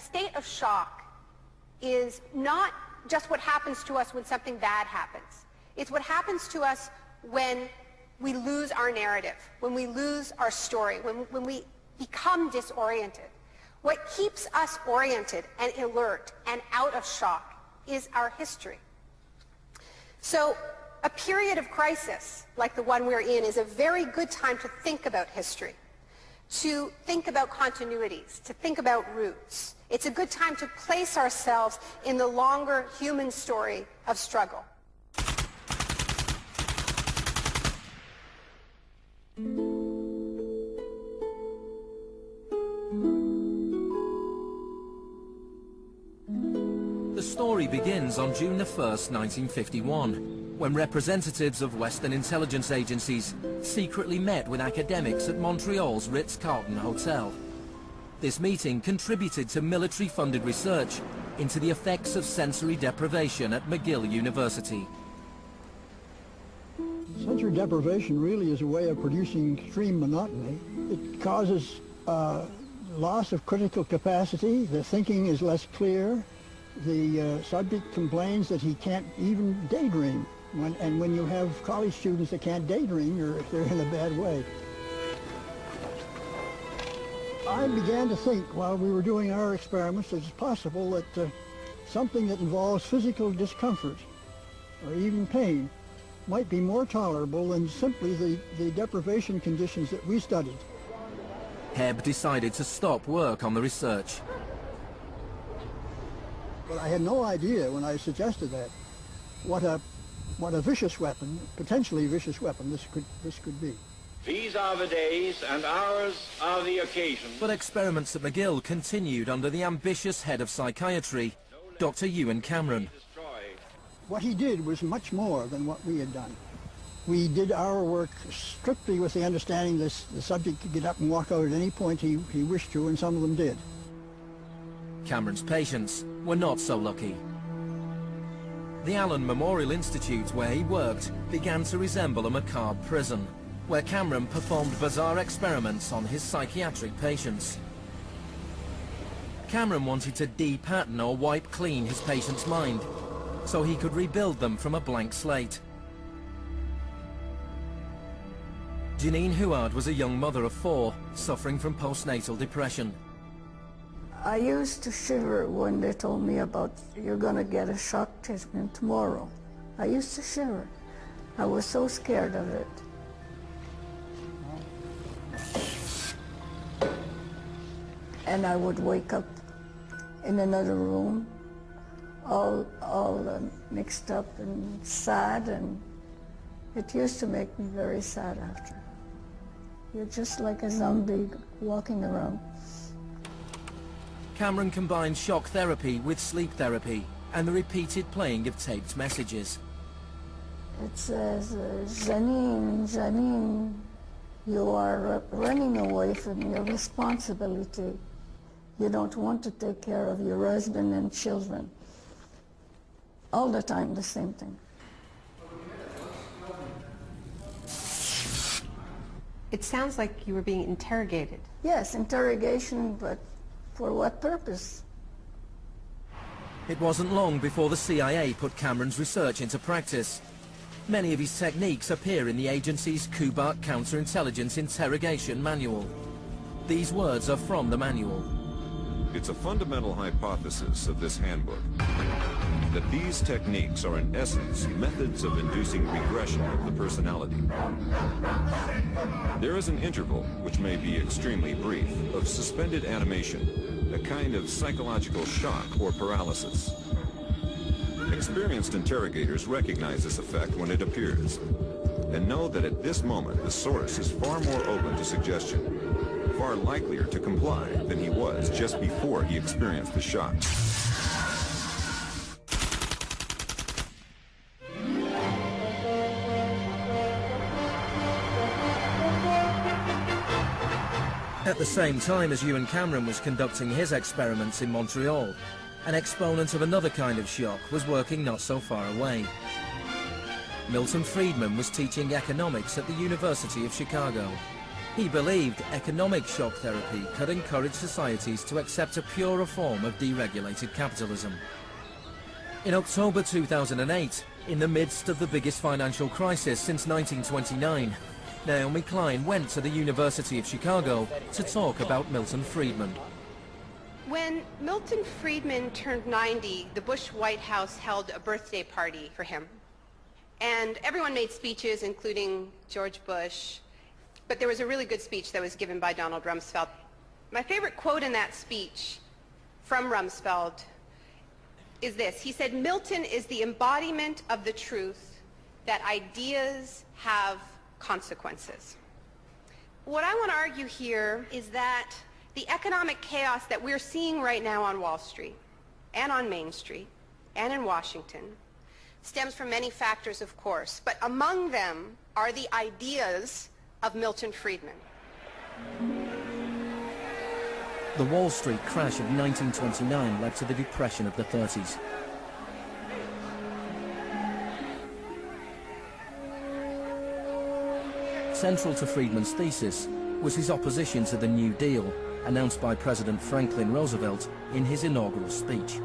a state of shock is not just what happens to us when something bad happens. It's what happens to us when we lose our narrative, when we lose our story, when we become disoriented. What keeps us oriented and alert and out of shock is our history. So a period of crisis like the one we're in is a very good time to think about history, to think about continuities, to think about roots. It's a good time to place ourselves in the longer human story of struggle. The story begins on June the 1st, 1951, when representatives of Western intelligence agencies secretly met with academics at Montreal's Ritz-Carlton Hotel. This meeting contributed to military-funded research into the effects of sensory deprivation at McGill University. Sensory deprivation really is a way of producing extreme monotony. It causes loss of critical capacity. The thinking is less clear. The subject complains that he can't even daydream. When you have college students that can't daydream, they're in a bad way. I began to think while we were doing our experiments that it's possible that something that involves physical discomfort or even pain might be more tolerable than simply the deprivation conditions that we studied. Hebb decided to stop work on the research. But I had no idea when I suggested that what a vicious weapon, potentially vicious weapon, this could be. These are the days and hours are the occasion. But experiments at McGill continued under the ambitious head of psychiatry, Dr. Ewan Cameron. What he did was much more than what we had done. We did our work strictly with the understanding that the subject could get up and walk out at any point he wished to, and some of them did. Cameron's patients were not so lucky. The Allen Memorial Institute, where he worked, began to resemble a macabre prison, where Cameron performed bizarre experiments on his psychiatric patients. Cameron wanted to de-pattern or wipe clean his patient's mind, so he could rebuild them from a blank slate. Janine Huard was a young mother of 4, suffering from postnatal depression. I used to shiver when they told me about, you're going to get a shock treatment tomorrow. I used to shiver. I was so scared of it. And I would wake up in another room, all mixed up and sad, and it used to make me very sad after. You're just like a zombie walking around. Cameron combined shock therapy with sleep therapy and the repeated playing of taped messages. It says, Janine, Janine, you are running away from your responsibility. You don't want to take care of your husband and children. All the time, the same thing. It sounds like you were being interrogated. Yes, interrogation, but for what purpose? It wasn't long before the CIA put Cameron's research into practice. Many of his techniques appear in the agency's Kubat Counterintelligence Interrogation Manual. These words are from the manual. It's a fundamental hypothesis of this handbook that these techniques are in essence methods of inducing regression of the personality. There is an interval, which may be extremely brief, of suspended animation, a kind of psychological shock or paralysis. Experienced interrogators recognize this effect when it appears, and know that at this moment the source is far more open to suggestion, far likelier to comply than he was just before he experienced the shock. At the same time as Ewan Cameron was conducting his experiments in Montreal, an exponent of another kind of shock was working not so far away. Milton Friedman was teaching economics at the University of Chicago. He believed economic shock therapy could encourage societies to accept a purer form of deregulated capitalism. In October 2008, in the midst of the biggest financial crisis since 1929, Naomi Klein went to the University of Chicago to talk about Milton Friedman. When Milton Friedman turned 90, the Bush White House held a birthday party for him. And everyone made speeches, including George Bush. But there was a really good speech that was given by Donald Rumsfeld. My favorite quote in that speech from Rumsfeld is this. He said, "Milton is the embodiment of the truth that ideas have consequences." What I want to argue here is that the economic chaos that we're seeing right now on Wall Street and on Main Street and in Washington stems from many factors, of course, but among them are the ideas of Milton Friedman. The Wall Street crash of 1929 led to the Depression of the 30s. Central to Friedman's thesis was his opposition to the New Deal, announced by President Franklin Roosevelt in his inaugural speech.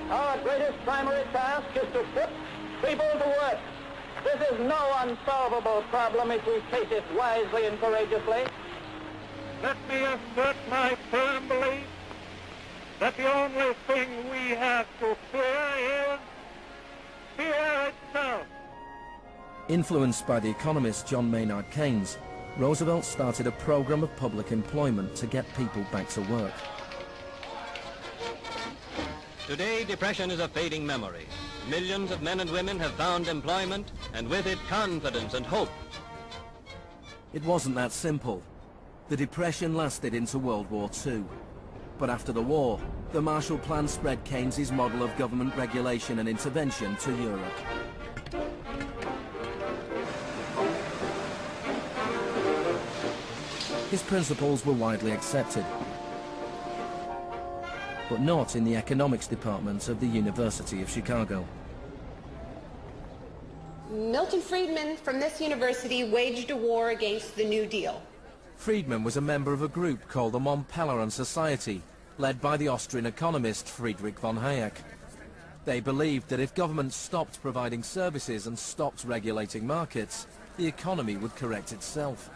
Our greatest primary task is to put people to work. This is no unsolvable problem if we face it wisely and courageously. Let me assert my firm belief that the only thing we have to fear is fear itself. Influenced by the economist John Maynard Keynes, Roosevelt started a program of public employment to get people back to work. Today, depression is a fading memory. Millions of men and women have found employment, and with it, confidence and hope. It wasn't that simple. The Depression lasted into World War II. But after the war, the Marshall Plan spread Keynes's model of government regulation and intervention to Europe. His principles were widely accepted, but not in the economics department of the University of Chicago. Milton Friedman from this university waged a war against the New Deal. Friedman was a member of a group called the Mont Pelerin Society, led by the Austrian economist Friedrich von Hayek. They believed that if governments stopped providing services and stopped regulating markets, the economy would correct itself.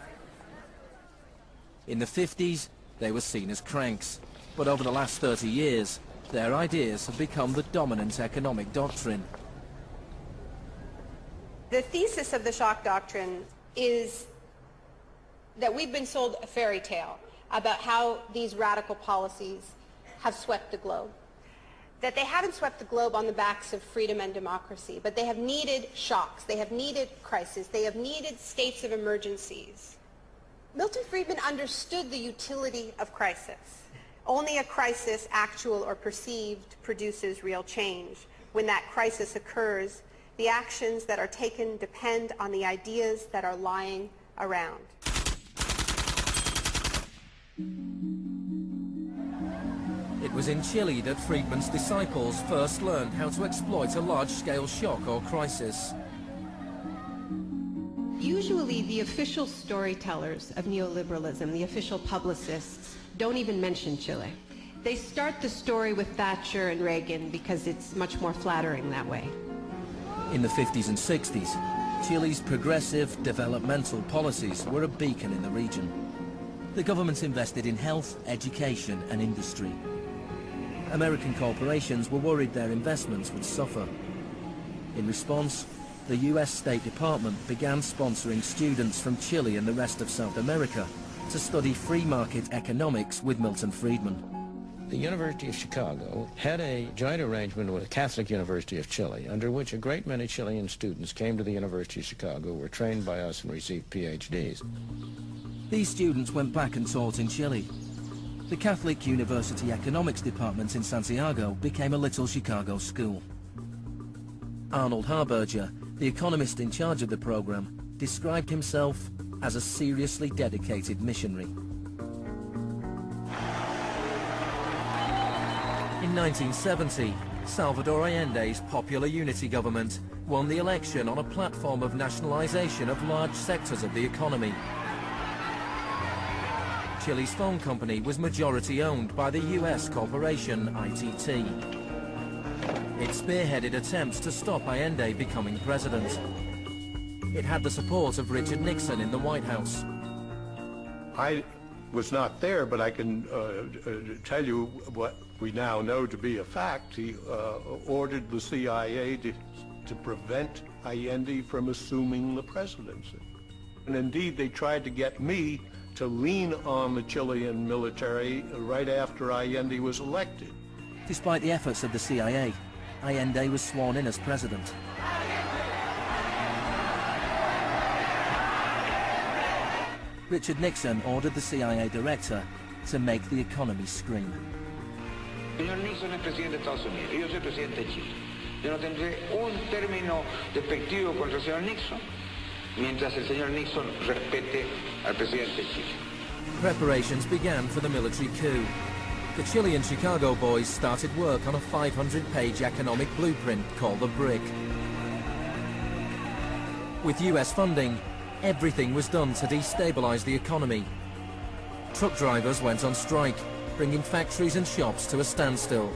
In the 50s, they were seen as cranks, but over the last 30 years, their ideas have become the dominant economic doctrine. The thesis of the shock doctrine is that we've been sold a fairy tale about how these radical policies have swept the globe. That they haven't swept the globe on the backs of freedom and democracy, but they have needed shocks, they have needed crises, they have needed states of emergencies. Milton Friedman understood the utility of crisis. Only a crisis, actual or perceived, produces real change. When that crisis occurs, the actions that are taken depend on the ideas that are lying around. It was in Chile that Friedman's disciples first learned how to exploit a large-scale shock or crisis. Usually the official storytellers of neoliberalism, the official publicists, don't even mention Chile. They start the story with Thatcher and Reagan because it's much more flattering that way. In the 50s and 60s, Chile's progressive developmental policies were a beacon in the region. The government invested in health, education and industry. American corporations were worried their investments would suffer. In response, the US State Department began sponsoring students from Chile and the rest of South America to study free market economics with Milton Friedman. The University of Chicago had a joint arrangement with the Catholic University of Chile, under which a great many Chilean students came to the University of Chicago, were trained by us and received PhDs. These students went back and taught in Chile. The Catholic University Economics Department in Santiago became a little Chicago school. Arnold Harberger, the economist in charge of the program, described himself as a seriously dedicated missionary. In 1970, Salvador Allende's Popular Unity government won the election on a platform of nationalization of large sectors of the economy. Chile's phone company was majority owned by the US corporation ITT. It spearheaded attempts to stop Allende becoming president. It had the support of Richard Nixon in the White House. I was not there, but I can tell you what we now know to be a fact. He ordered the CIA to prevent Allende from assuming the presidency. And indeed, they tried to get me to lean on the Chilean military right after Allende was elected. Despite the efforts of the CIA, Allende was sworn in as president. Richard Nixon ordered the CIA director to make the economy scream. Señor Nixon es presidente de Estados Unidos y yo soy presidente de Chile. Yo no tendré un término despectivo contra el señor Nixon mientras el señor Nixon respete al presidente de Chile. Preparations began for the military coup. The Chilean Chicago boys started work on a 500-page economic blueprint called the BRIC. With US funding, everything was done to destabilize the economy. Truck drivers went on strike, bringing factories and shops to a standstill.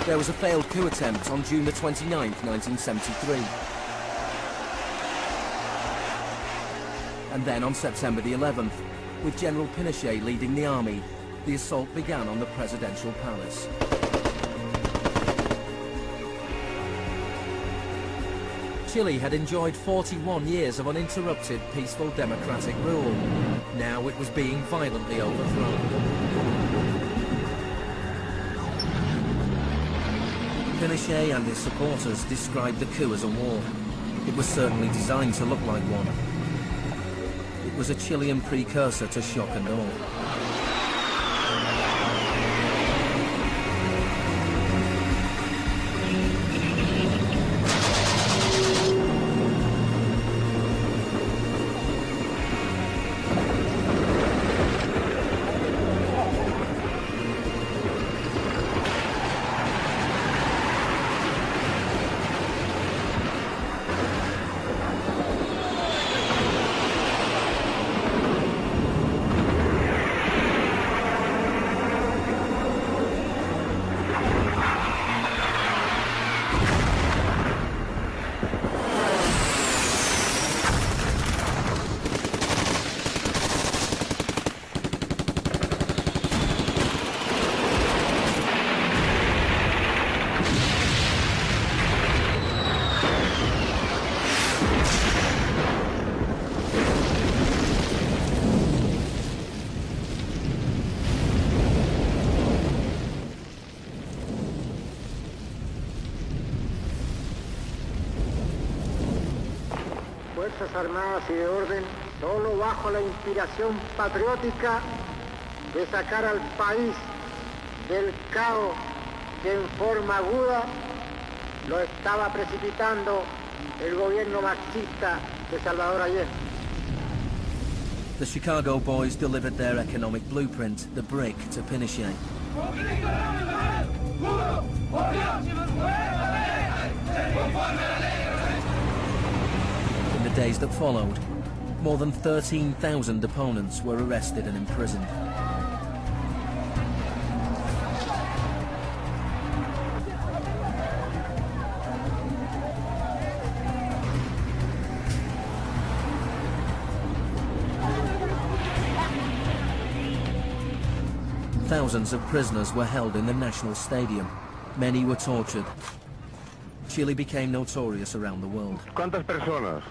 There was a failed coup attempt on June the 29th, 1973. And then on September the 11th, with General Pinochet leading the army, the assault began on the presidential palace. Chile had enjoyed 41 years of uninterrupted, peaceful democratic rule. Now it was being violently overthrown. Pinochet and his supporters described the coup as a war. It was certainly designed to look like one. It was a Chilean precursor to shock and awe. Fuerzas Armadas y de Orden, solo bajo la inspiración patriótica de sacar al país del caos que en forma aguda lo estaba precipitando el gobierno marxista de Salvador Allende. The Chicago boys delivered their economic blueprint, the BRIC, to Pinochet. In the days that followed, more than 13,000 opponents were arrested and imprisoned. Thousands of prisoners were held in the National Stadium. Many were tortured. Chile became notorious around the world. ¿Cuántas personas?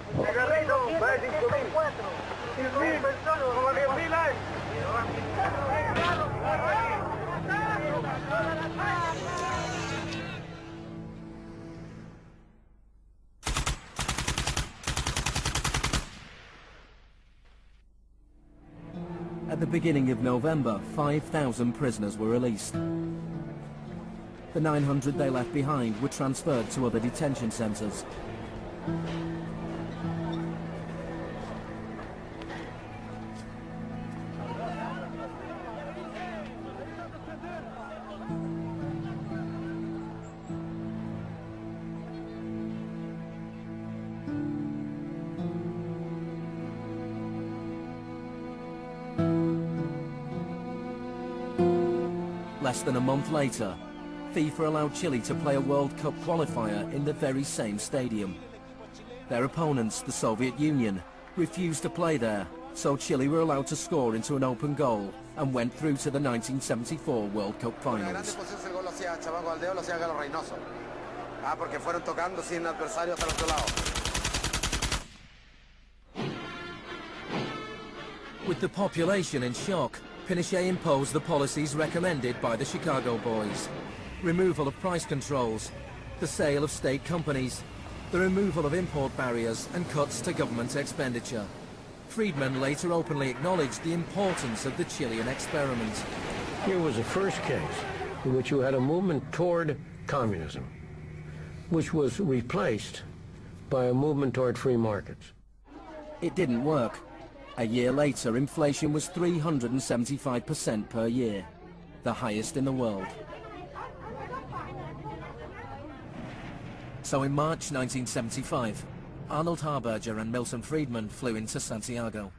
At the beginning of November, 5,000 prisoners were released. The 900 they left behind were transferred to other detention centers. Less than a month later, FIFA allowed Chile to play a World Cup qualifier in the very same stadium. Their opponents, the Soviet Union, refused to play there, so Chile were allowed to score into an open goal and went through to the 1974 World Cup finals. With the population in shock, Pinochet imposed the policies recommended by the Chicago Boys. Removal of price controls, the sale of state companies, the removal of import barriers and cuts to government expenditure. Friedman later openly acknowledged the importance of the Chilean experiment. Here was the first case in which you had a movement toward communism, which was replaced by a movement toward free markets. It didn't work. A year later, inflation was 375% per year, the highest in the world. So in March 1975, Arnold Harberger and Milton Friedman flew into Santiago.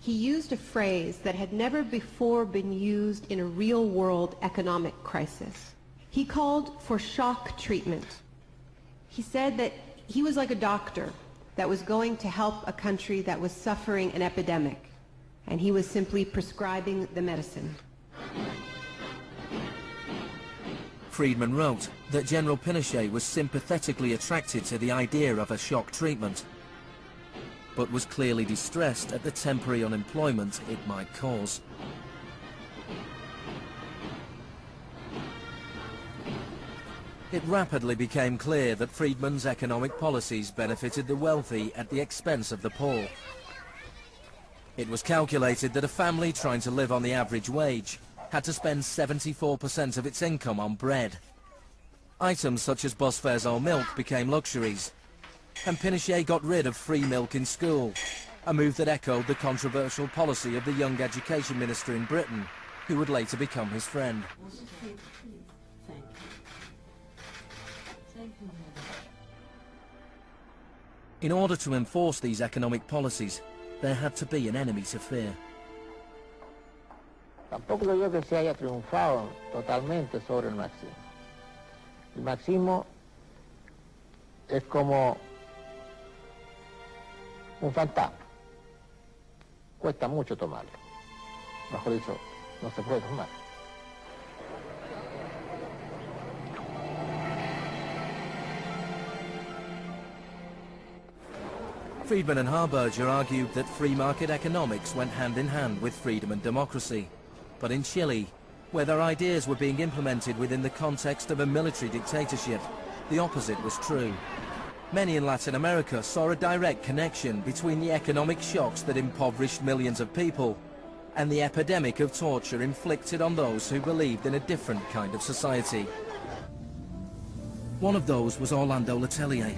He used a phrase that had never before been used in a real-world economic crisis. He called for shock treatment. He said that he was like a doctor that was going to help a country that was suffering an epidemic, and he was simply prescribing the medicine. Friedman wrote that General Pinochet was sympathetically attracted to the idea of a shock treatment, but was clearly distressed at the temporary unemployment it might cause. It rapidly became clear that Friedman's economic policies benefited the wealthy at the expense of the poor. It was calculated that a family trying to live on the average wage had to spend 74% of its income on bread. Items such as bus fares or milk became luxuries, and Pinochet got rid of free milk in school, a move that echoed the controversial policy of the young education minister in Britain, who would later become his friend. In order to enforce these economic policies, there had to be an enemy to fear. Tampoco creo que se haya triunfado totalmente sobre el marxismo. El marxismo es como un fantasma. Cuesta mucho tomarlo. Mejor dicho, no se puede tomar. Friedman and Harberger argued that free market economics went hand in hand with freedom and democracy. But in Chile, where their ideas were being implemented within the context of a military dictatorship, the opposite was true. Many in Latin America saw a direct connection between the economic shocks that impoverished millions of people and the epidemic of torture inflicted on those who believed in a different kind of society. One of those was Orlando Letelier.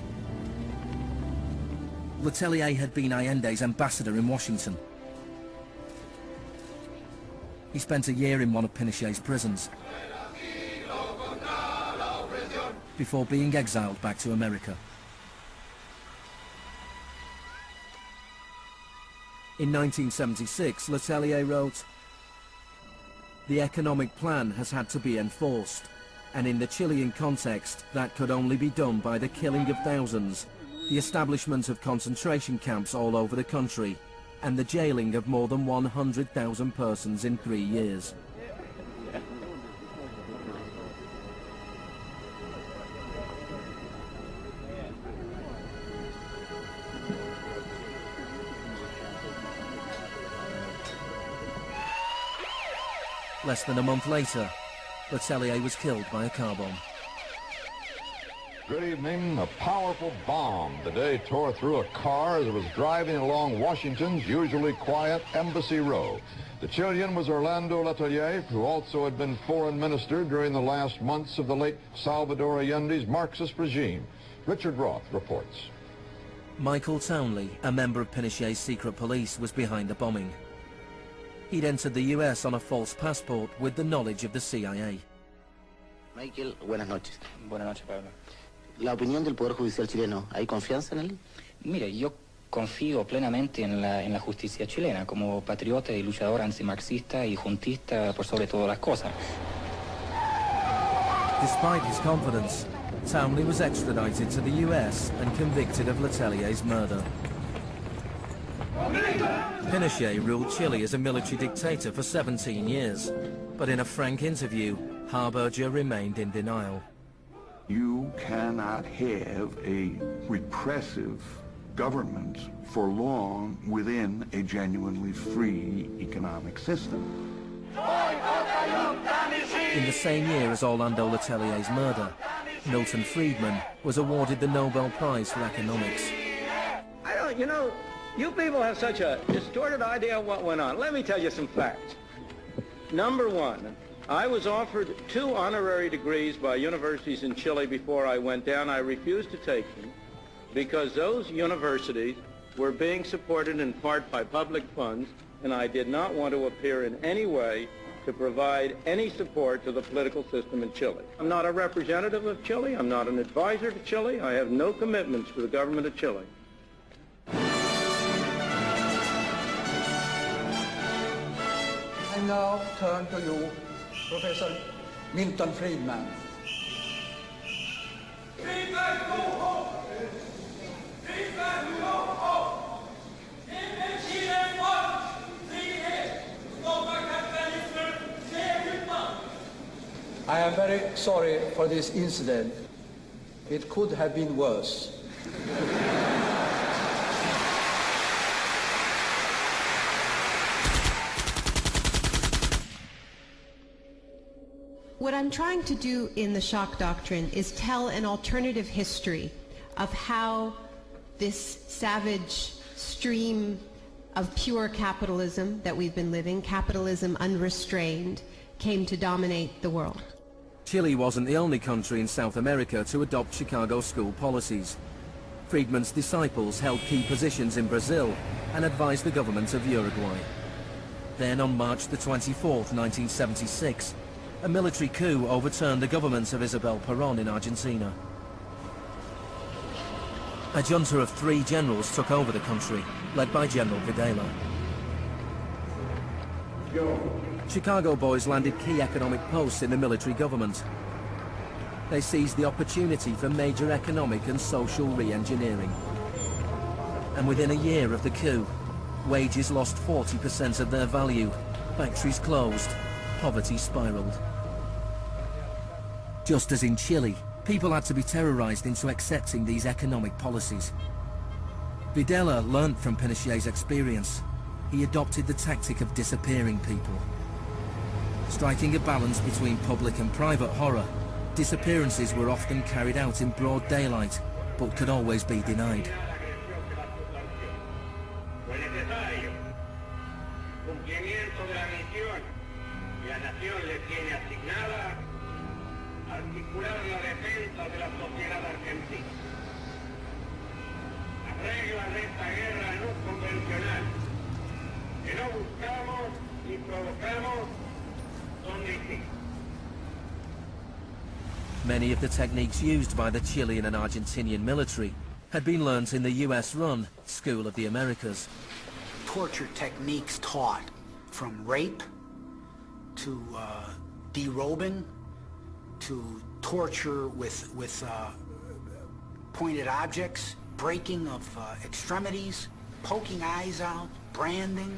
Letelier had been Allende's ambassador in Washington. He spent a year in one of Pinochet's prisons before being exiled back to America. In 1976, Letelier wrote, "The economic plan has had to be enforced, and in the Chilean context, that could only be done by the killing of thousands, the establishment of concentration camps all over the country, and the jailing of more than 100,000 persons in 3 years." Less than a month later, Letelier was killed by a car bomb. Good evening. A powerful bomb today tore through a car as it was driving along Washington's usually quiet Embassy Row. The Chilean was Orlando Letelier, who also had been foreign minister during the last months of the late Salvador Allende's Marxist regime. Richard Roth reports. Michael Townley, a member of Pinochet's secret police, was behind the bombing. He'd entered the US on a false passport with the knowledge of the CIA. Michael, buenas noches. Buenas noches, Pablo. La opinión del Poder Judicial chileno, ¿hay confianza en él? Mire, yo confío plenamente en la justicia chilena como patriota y luchador antimarxista y juntista por sobre todas las cosas. Despite his confidence, Townley was extradited to the US and convicted of Letelier's murder. Pinochet ruled Chile as a military dictator for 17 years, but in a frank interview, Harberger remained in denial. You cannot have a repressive government for long within a genuinely free economic system. In the same year as Orlando Letelier's murder, Milton Friedman was awarded the Nobel Prize for Economics. You know, you people have such a distorted idea of what went on. Let me tell you some facts. Number one, I was offered 2 honorary degrees by universities in Chile before I went down. I refused to take them because those universities were being supported in part by public funds, and I did not want to appear in any way to provide any support to the political system in Chile. I'm not a representative of Chile. I'm not an advisor to Chile. I have no commitments to the government of Chile. I now turn to you, Professor Milton Friedman. I am very sorry for this incident. It could have been worse. What I'm trying to do in the shock doctrine is tell an alternative history of how this savage stream of pure capitalism that we've been living, capitalism unrestrained, came to dominate the world. Chile wasn't the only country in South America to adopt Chicago school policies. Friedman's disciples held key positions in Brazil and advised the government of Uruguay. Then on March the 24th, 1976, a military coup overturned the government of Isabel Perón in Argentina. A junta of 3 generals took over the country, led by General Videla. Chicago boys landed key economic posts in the military government. They seized the opportunity for major economic and social re-engineering. And within a year of the coup, wages lost 40% of their value, factories closed, poverty spiraled. Just as in Chile, people had to be terrorized into accepting these economic policies. Videla learned from Pinochet's experience. He adopted the tactic of disappearing people. Striking a balance between public and private horror, disappearances were often carried out in broad daylight, but could always be denied. Many of the techniques used by the Chilean and Argentinian military had been learnt in the US-run School of the Americas. Torture techniques taught, from rape to derobing to torture with pointed objects, breaking of extremities, poking eyes out, branding.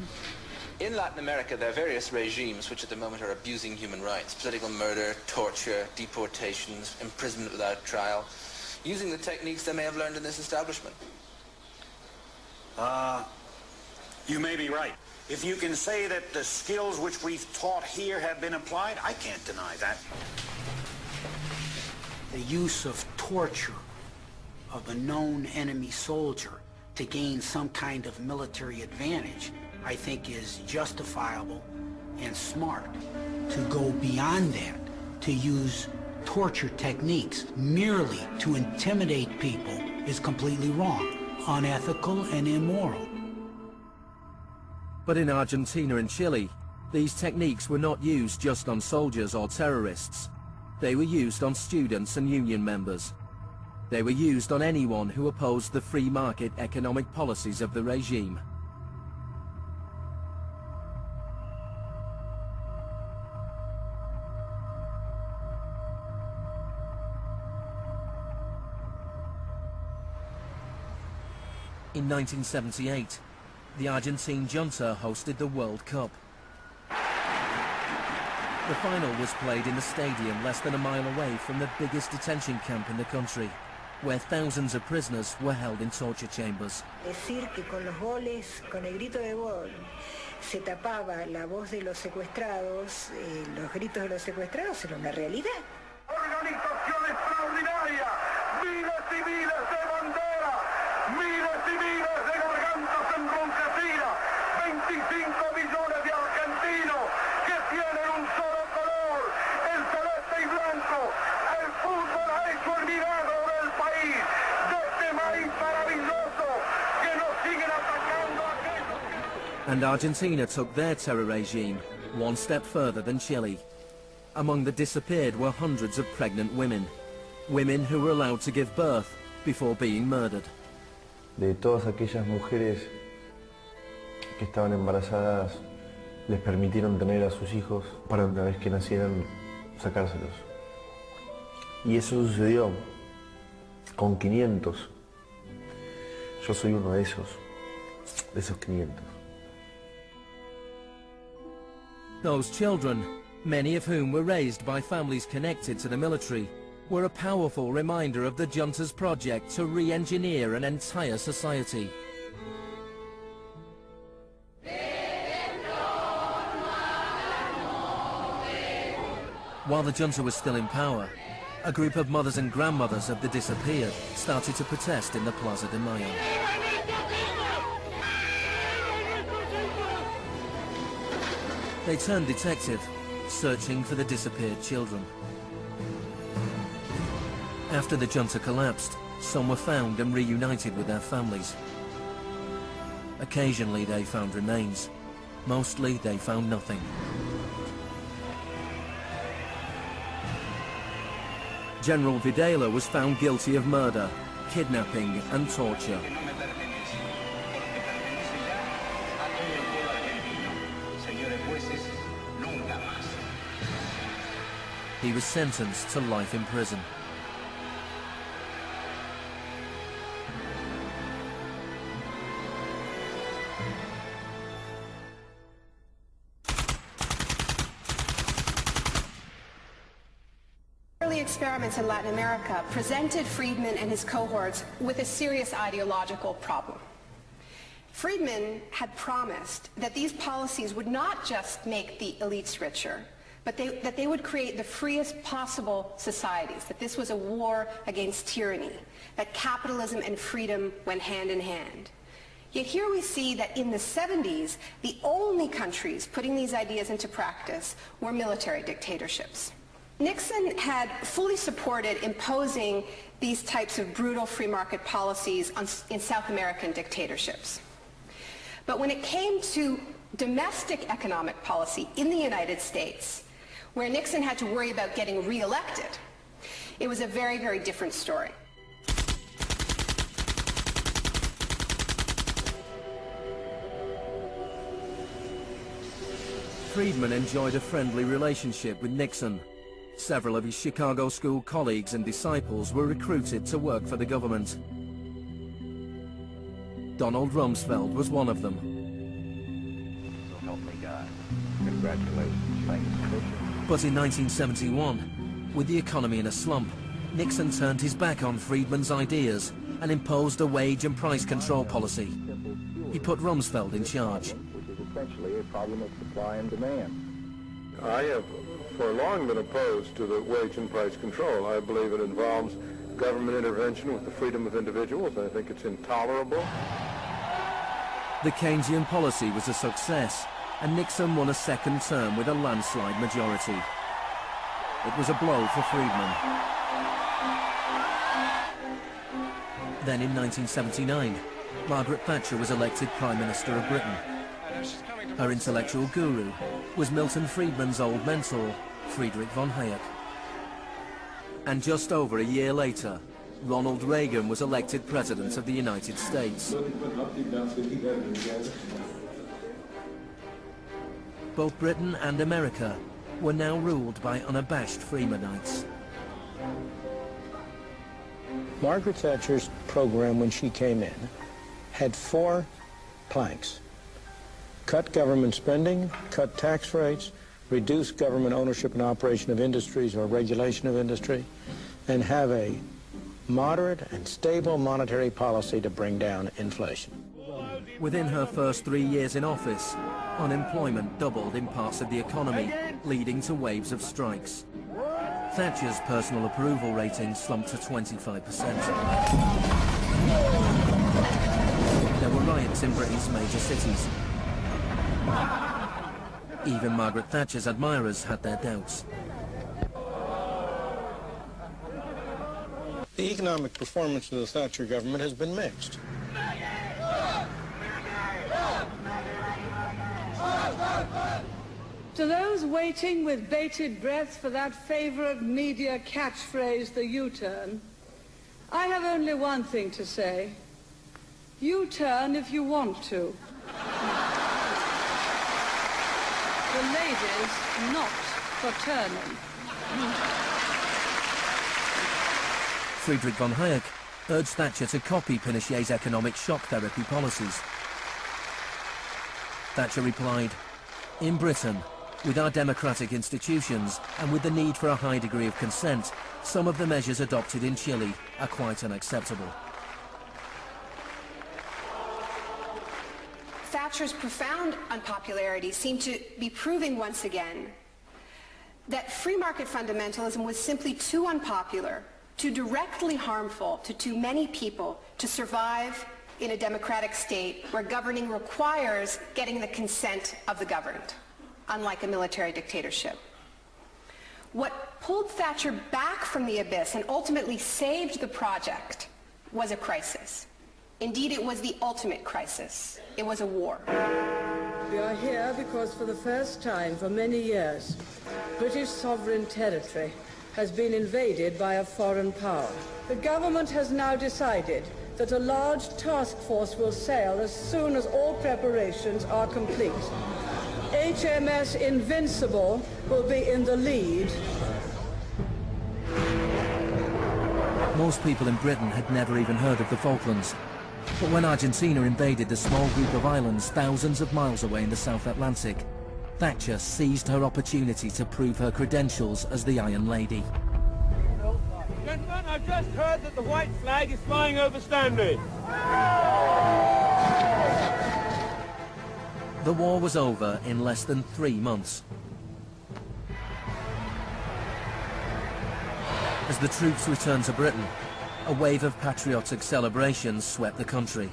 In Latin America, there are various regimes which at the moment are abusing human rights. Political murder, torture, deportations, imprisonment without trial, using the techniques they may have learned in this establishment. You may be right. If you can say that the skills which we've taught here have been applied, I can't deny that. The use of torture of a known enemy soldier to gain some kind of military advantage, I think, is justifiable and smart. To go beyond that, to use torture techniques merely to intimidate people is completely wrong, unethical and immoral. But in Argentina and Chile, these techniques were not used just on soldiers or terrorists. They were used on students and union members. They were used on anyone who opposed the free market economic policies of the regime. In 1978, the Argentine junta hosted the World Cup. The final was played in the stadium less than a mile away from the biggest detention camp in the country, where thousands of prisoners were held in torture chambers. Decir que con los goles, con el grito de gol, se tapaba la voz de los secuestrados, los gritos de los secuestrados era una realidad. Organización extraordinaria, miles y miles de banderas, miles y miles de gargantas enronquecidas, 25 millones de argentinos que tienen un solo color, el celeste y blanco. El fútbol ha hecho el milagro del país, de este país maravilloso que nos siguen atacando aquellos que... And Argentina took their terror regime one step further than Chile. Among the disappeared were hundreds of pregnant women. Women who were allowed to give birth before being murdered. De todas aquellas mujeres que estaban embarazadas, les permitieron tener a sus hijos para una vez que nacieran sacárselos. Y eso sucedió con 500. Yo soy uno de esos 500. Those children, many of whom were raised by families connected to the military, were a powerful reminder of the junta's project to re-engineer an entire society. While the junta was still in power, a group of mothers and grandmothers of the disappeared started to protest in the Plaza de Mayo. They turned detective, searching for the disappeared children. After the junta collapsed, some were found and reunited with their families. Occasionally they found remains. Mostly they found nothing. General Videla was found guilty of murder, kidnapping and torture. He was sentenced to life in prison. Early experiments in Latin America presented Friedman and his cohorts with a serious ideological problem. Friedman had promised that these policies would not just make the elites richer, but that they would create the freest possible societies, that this was a war against tyranny, that capitalism and freedom went hand in hand. Yet here we see that in the 70s, the only countries putting these ideas into practice were military dictatorships. Nixon had fully supported imposing these types of brutal free market policies in South American dictatorships. But when it came to domestic economic policy in the United States, where Nixon had to worry about getting re-elected, it was a very, very different story. Friedman enjoyed a friendly relationship with Nixon. Several of his Chicago school colleagues and disciples were recruited to work for the government. Donald Rumsfeld was one of them. So help me God. Congratulations. Thank you. But in 1971, with the economy in a slump, Nixon turned his back on Friedman's ideas and imposed a wage and price control policy. He put Rumsfeld in charge. Which is essentially a problem of supply and demand. I have for long been opposed to the wage and price control. I believe it involves government intervention with the freedom of individuals. I think it's intolerable. The Keynesian policy was a success, and Nixon won a second term with a landslide majority. It was a blow for Friedman. Then in 1979, Margaret Thatcher was elected Prime Minister of Britain. Her intellectual guru was Milton Friedman's old mentor, Friedrich von Hayek. And just over a year later, Ronald Reagan was elected President of the United States. Both Britain and America were now ruled by unabashed Freemanites. Margaret Thatcher's program when she came in had 4 planks. Cut government spending, cut tax rates, reduce government ownership and operation of industries or regulation of industry, and have a moderate and stable monetary policy to bring down inflation. Within her first 3 years in office, unemployment doubled in parts of the economy, leading to waves of strikes. Thatcher's personal approval rating slumped to 25%. There were riots in Britain's major cities. Even Margaret Thatcher's admirers had their doubts. The economic performance of the Thatcher government has been mixed. To those waiting with bated breath for that favorite media catchphrase, the U-turn, I have only one thing to say. U-turn if you want to. The ladies not for turning. Friedrich von Hayek urged Thatcher to copy Pinochet's economic shock therapy policies. Thatcher replied, "In Britain, with our democratic institutions and with the need for a high degree of consent, some of the measures adopted in Chile are quite unacceptable." Thatcher's profound unpopularity seemed to be proving once again that free market fundamentalism was simply too unpopular, too directly harmful to too many people to survive in a democratic state where governing requires getting the consent of the governed, unlike a military dictatorship. What pulled Thatcher back from the abyss and ultimately saved the project was a crisis. Indeed, it was the ultimate crisis. It was a war. We are here because for the first time for many years, British sovereign territory has been invaded by a foreign power. The government has now decided that a large task force will sail as soon as all preparations are complete. HMS Invincible will be in the lead. Most people in Britain had never even heard of the Falklands. But when Argentina invaded the small group of islands thousands of miles away in the South Atlantic, Thatcher seized her opportunity to prove her credentials as the Iron Lady. Gentlemen, I've just heard that the white flag is flying over Stanley. The war was over in less than 3 months. As the troops returned to Britain, a wave of patriotic celebrations swept the country.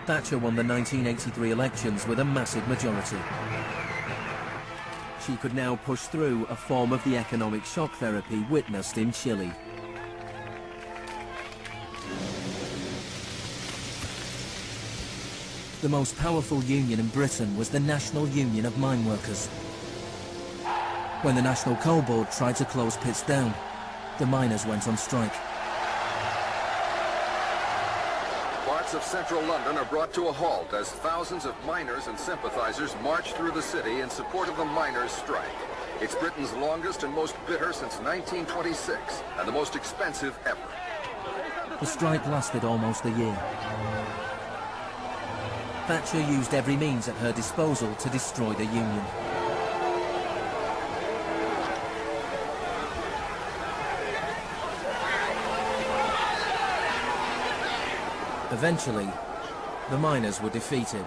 Thatcher won the 1983 elections with a massive majority. She could now push through a form of the economic shock therapy witnessed in Chile. The most powerful union in Britain was the National Union of Mine Workers. When the National Coal Board tried to close pits down, the miners went on strike. Parts of central London are brought to a halt as thousands of miners and sympathizers march through the city in support of the miners' strike. It's Britain's longest and most bitter since 1926, and the most expensive ever. The strike lasted almost a year. Thatcher used every means at her disposal to destroy the union. Eventually, the miners were defeated.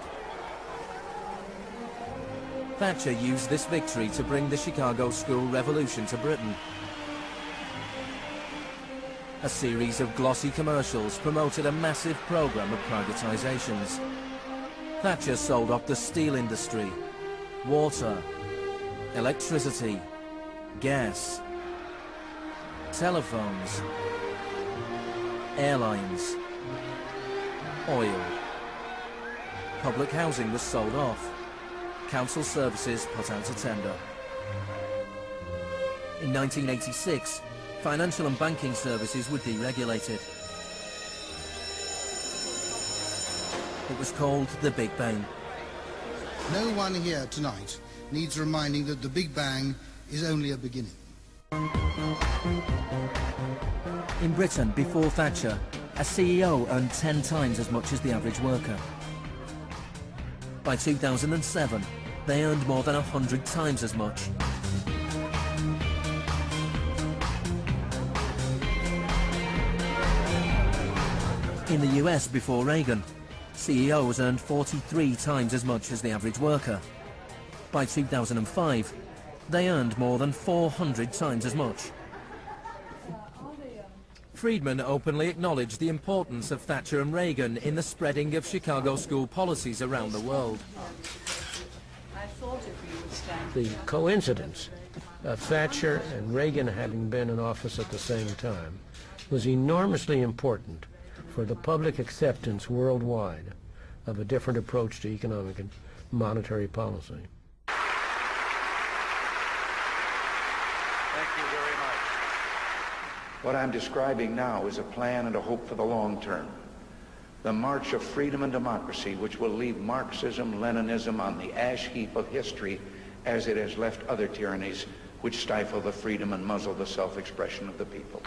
Thatcher used this victory to bring the Chicago School Revolution to Britain. A series of glossy commercials promoted a massive program of privatizations. Thatcher sold off the steel industry, water, electricity, gas, telephones, airlines, oil. Public housing was sold off. Council services put out to tender. In 1986, financial and banking services were deregulated. It was called the Big Bang. No one here tonight needs reminding that the Big Bang is only a beginning. In Britain, before Thatcher, a CEO earned 10 times as much as the average worker. By 2007, they earned more than 100 times as much. In the US before Reagan, CEOs earned 43 times as much as the average worker. By 2005, they earned more than 400 times as much. Friedman openly acknowledged the importance of Thatcher and Reagan in the spreading of Chicago school policies around the world. The coincidence of Thatcher and Reagan having been in office at the same time was enormously important for the public acceptance worldwide of a different approach to economic and monetary policy. Thank you very much. What I'm describing now is a plan and a hope for the long term. The march of freedom and democracy, which will leave Marxism, Leninism on the ash heap of history as it has left other tyrannies which stifle the freedom and muzzle the self-expression of the people.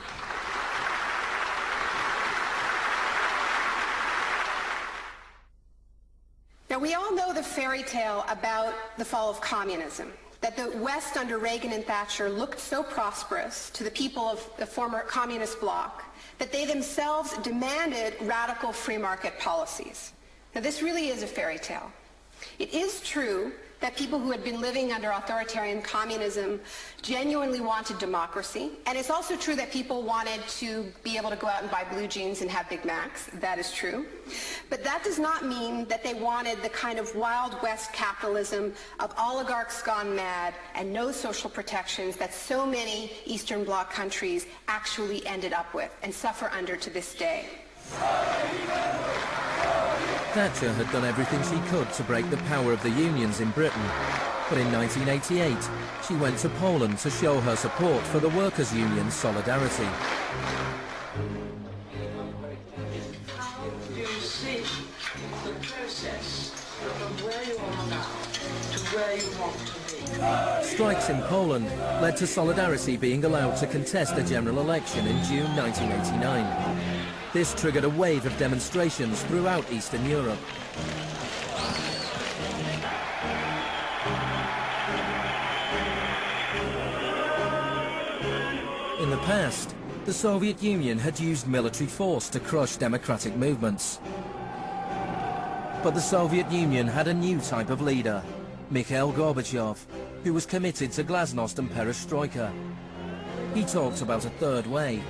Now, we all know the fairy tale about the fall of communism, that the West under Reagan and Thatcher looked so prosperous to the people of the former communist bloc that they themselves demanded radical free market policies. Now, this really is a fairy tale. It is true that people who had been living under authoritarian communism genuinely wanted democracy. And it's also true that people wanted to be able to go out and buy blue jeans and have Big Macs. That is true. But that does not mean that they wanted the kind of Wild West capitalism of oligarchs gone mad and no social protections that so many Eastern Bloc countries actually ended up with and suffer under to this day. Thatcher had done everything she could to break the power of the unions in Britain. But in 1988, she went to Poland to show her support for the workers' union Solidarity. How do you see the process from where you are now to where you want to be? Strikes in Poland led to Solidarity being allowed to contest a general election in June 1989. This triggered a wave of demonstrations throughout Eastern Europe. In the past, the Soviet Union had used military force to crush democratic movements. But the Soviet Union had a new type of leader, Mikhail Gorbachev, who was committed to glasnost and perestroika. He talked about a third way,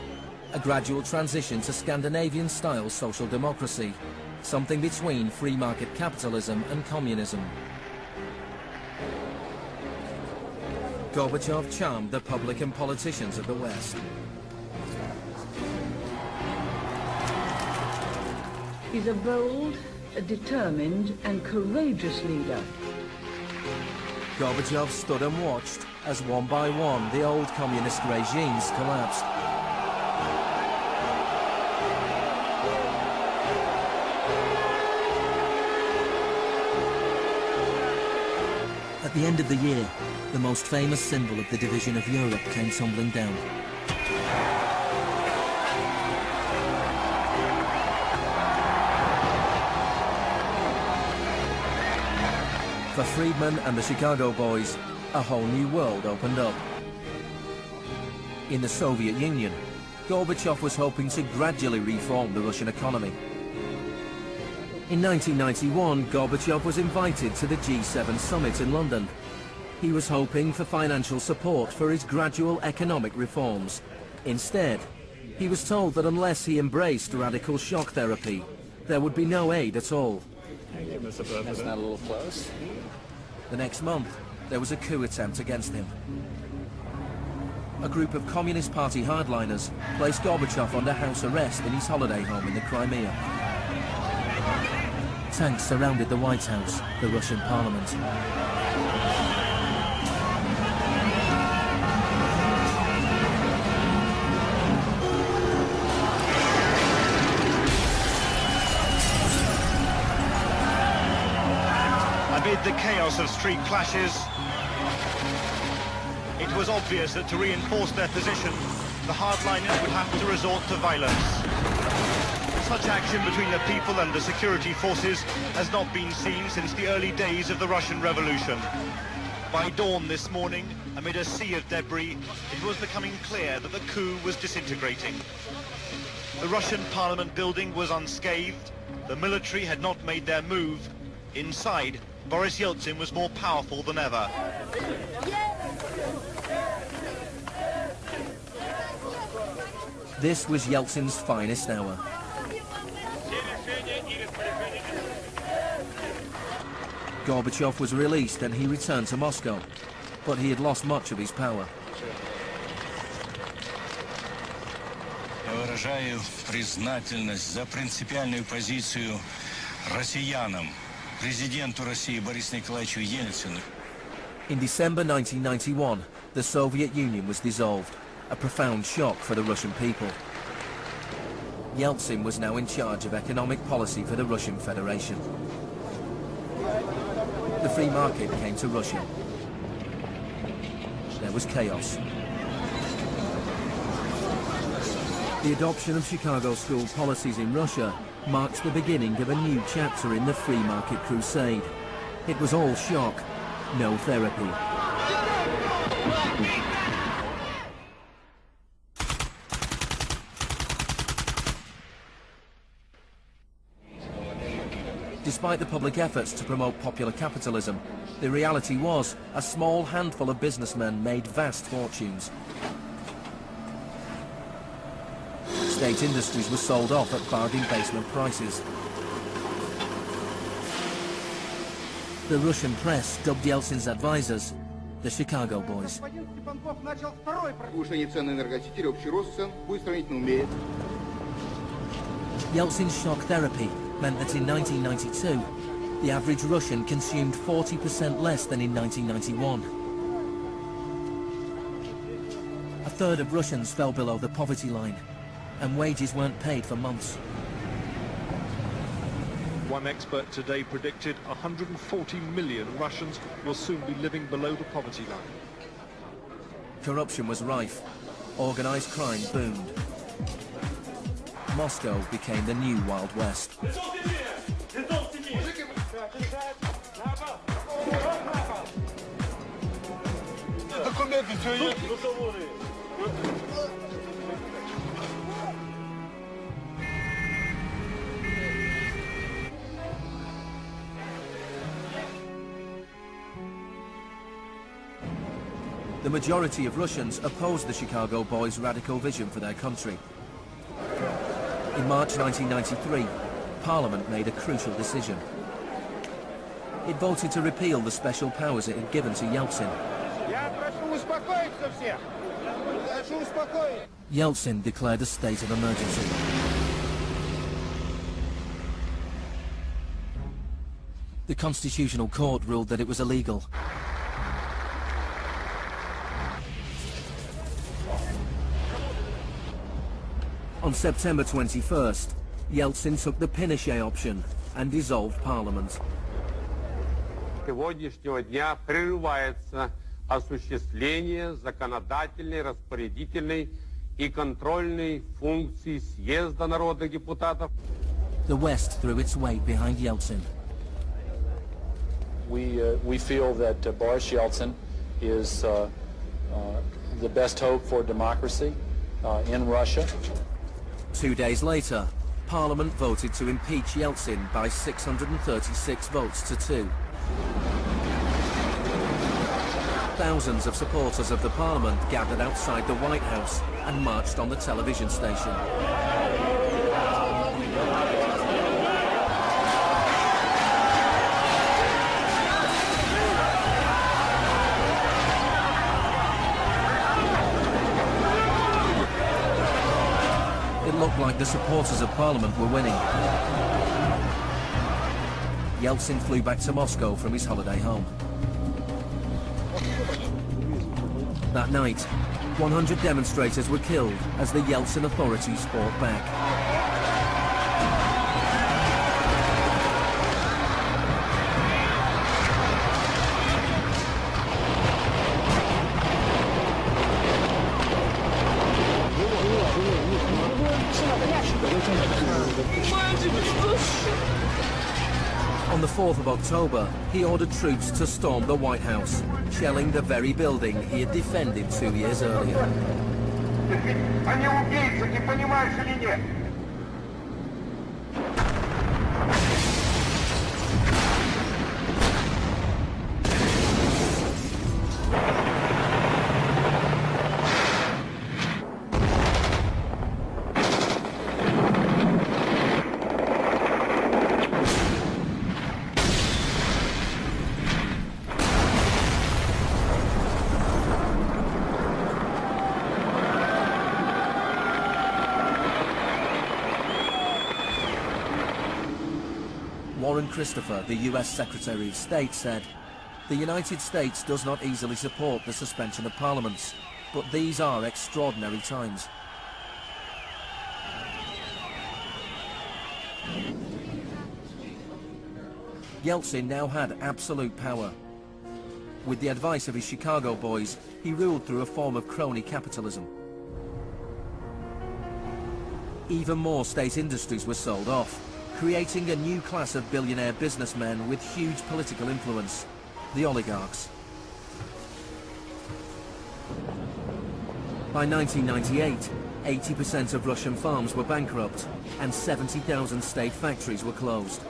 a gradual transition to Scandinavian-style social democracy, something between free market capitalism and communism. Gorbachev charmed the public and politicians of the West. He's a bold, a determined and courageous leader. Gorbachev stood and watched as one by one the old communist regimes collapsed. At the end of the year, the most famous symbol of the division of Europe came tumbling down. For Friedman and the Chicago boys, a whole new world opened up. In the Soviet Union, Gorbachev was hoping to gradually reform the Russian economy. In 1991, Gorbachev was invited to the G7 summit in London. He was hoping for financial support for his gradual economic reforms. Instead, he was told that unless he embraced radical shock therapy, there would be no aid at all. Thank you, Mr. President. That's not a little close. The next month, there was a coup attempt against him. A group of Communist Party hardliners placed Gorbachev under house arrest in his holiday home in the Crimea. Tanks surrounded the White House, the Russian parliament. chaos of street clashes, it was obvious that to reinforce their position, the hardliners would have to resort to violence. Such action between the people and the security forces has not been seen since the early days of the Russian Revolution. By dawn this morning, amid a sea of debris, it was becoming clear that the coup was disintegrating. The Russian Parliament building was unscathed, the military had not made their move. Inside, Boris Yeltsin was more powerful than ever. This was Yeltsin's finest hour. Gorbachev was released and he returned to Moscow, but he had lost much of his power. Я выражаю признательность за принципиальную позицию россиянам, президенту России Борису Николаевичу Ельцину. In December 1991, the Soviet Union was dissolved, a profound shock for the Russian people. Yeltsin was now in charge of economic policy for the Russian Federation. The free market came to Russia. There was chaos. The adoption of Chicago school policies in Russia marked the beginning of a new chapter in the free market crusade. It was all shock, no therapy. Despite the public efforts to promote popular capitalism, the reality was a small handful of businessmen made vast fortunes. State industries were sold off at bargain basement prices. The Russian press dubbed Yeltsin's advisors the Chicago Boys. Yeltsin's shock therapy meant that in 1992, the average Russian consumed 40% less than in 1991. A third of Russians fell below the poverty line, and wages weren't paid for months. One expert today predicted 140 million Russians will soon be living below the poverty line. Corruption was rife. Organized crime boomed. Moscow became the new Wild West. The majority of Russians opposed the Chicago Boys' radical vision for their country. In March 1993, Parliament made a crucial decision. It voted to repeal the special powers it had given to Yeltsin. Yeltsin declared a state of emergency. The Constitutional Court ruled that it was illegal. On September 21st, Yeltsin took the Pinochet option and dissolved Parliament. Сегодняшнего дня прерывается осуществление законодательной, распорядительной и контрольной функций съезда народных депутатов. The West threw its weight behind Yeltsin. We feel that Boris Yeltsin is the best hope for democracy in Russia. 2 days later, Parliament voted to impeach Yeltsin by 636 votes to 2. Thousands of supporters of the Parliament gathered outside the White House and marched on the television station. It looked like the supporters of Parliament were winning. Yeltsin flew back to Moscow from his holiday home. That night, 100 demonstrators were killed as the Yeltsin authorities fought back. On the 4th of October, he ordered troops to storm the White House, shelling the very building he had defended 2 years earlier. Они убийцы, не понимаешь или нет? Warren Christopher, the US Secretary of State, said, "The United States does not easily support the suspension of parliaments, but these are extraordinary times." Yeltsin now had absolute power. With the advice of his Chicago boys, he ruled through a form of crony capitalism. Even more state industries were sold off, creating a new class of billionaire businessmen with huge political influence, the oligarchs. By 1998, 80% of Russian farms were bankrupt, and 70,000 state factories were closed.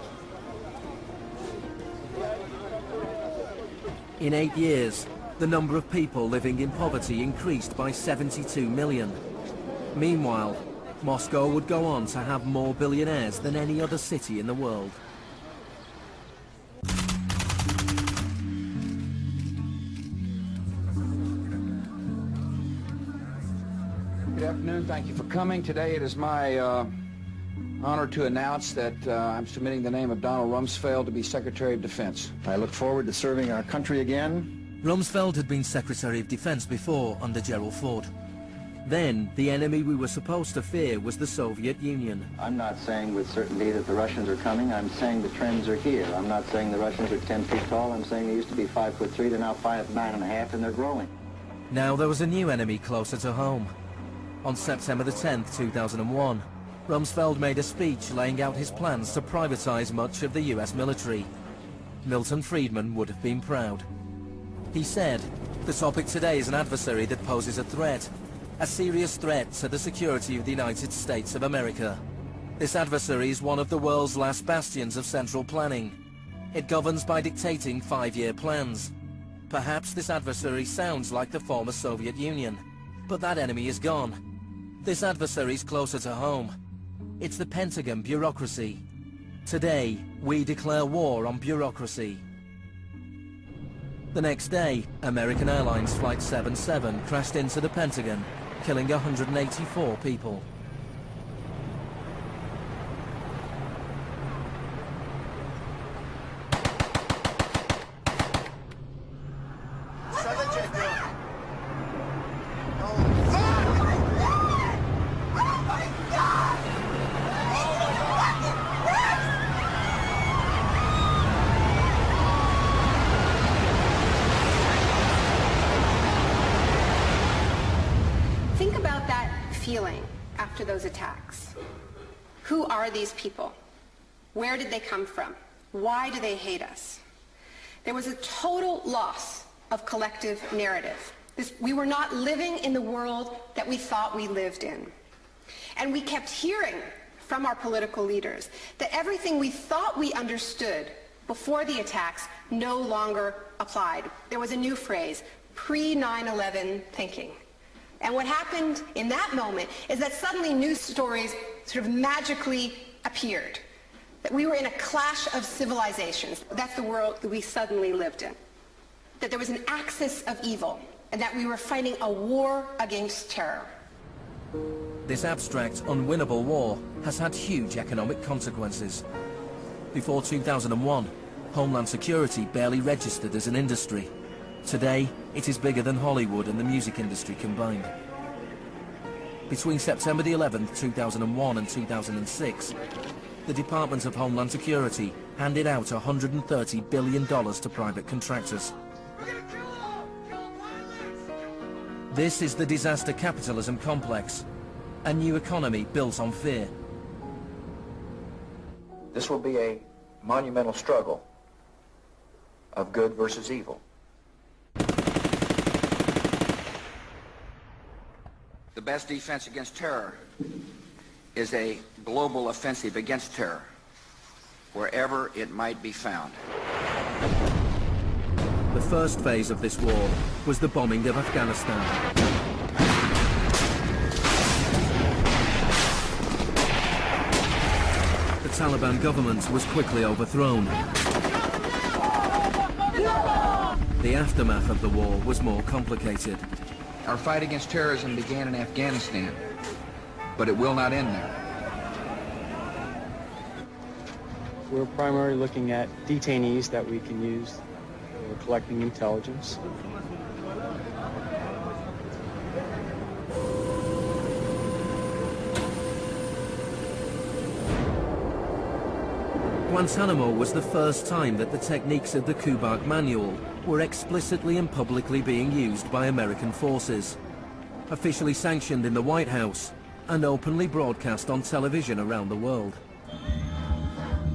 In 8 years, the number of people living in poverty increased by 72 million. Meanwhile, Moscow would go on to have more billionaires than any other city in the world. Good afternoon. Thank you for coming. Today it is my honor to announce that I'm submitting the name of Donald Rumsfeld to be Secretary of Defense. I look forward to serving our country again. Rumsfeld had been Secretary of Defense before under Gerald Ford. Then, the enemy we were supposed to fear was the Soviet Union. I'm not saying with certainty that the Russians are coming. I'm saying the trends are here. I'm not saying the Russians are 10 feet tall. I'm saying they used to be 5'3", they're now 5'9½", and they're growing. Now there was a new enemy closer to home. On September the 10th, 2001, Rumsfeld made a speech laying out his plans to privatize much of the US military. Milton Friedman would have been proud. He said, "The topic today is an adversary that poses a threat. A serious threat to the security of the United States of America. This adversary is one of the world's last bastions of central planning. It governs by dictating 5-year plans. Perhaps this adversary sounds like the former Soviet Union, but that enemy is gone. This adversary is closer to home. It's the Pentagon bureaucracy. Today, we declare war on bureaucracy." The next day, American Airlines Flight 77 crashed into the Pentagon, killing 184 people. Think about that feeling after those attacks. Who are these people? Where did they come from? Why do they hate us? There was a total loss of collective narrative. We were not living in the world that we thought we lived in. And we kept hearing from our political leaders that everything we thought we understood before the attacks no longer applied. There was a new phrase, pre-9/11 thinking. And what happened in that moment is that suddenly news stories sort of magically appeared. That we were in a clash of civilizations. That's the world that we suddenly lived in. That there was an axis of evil, and that we were fighting a war against terror. This abstract, unwinnable war has had huge economic consequences. Before 2001, Homeland Security barely registered as an industry. Today, it is bigger than Hollywood and the music industry combined. Between September the 11th, 2001 and 2006, the Department of Homeland Security handed out $130 billion to private contractors. This is the disaster capitalism complex, a new economy built on fear. This will be a monumental struggle of good versus evil. The best defense against terror is a global offensive against terror, wherever it might be found. The first phase of this war was the bombing of Afghanistan. The Taliban government was quickly overthrown. The aftermath of the war was more complicated. Our fight against terrorism began in Afghanistan, but it will not end there. We're primarily looking at detainees that we can use. We're collecting intelligence. Guantanamo was the first time that the techniques of the Kubark Manual were explicitly and publicly being used by American forces, officially sanctioned in the White House and openly broadcast on television around the world.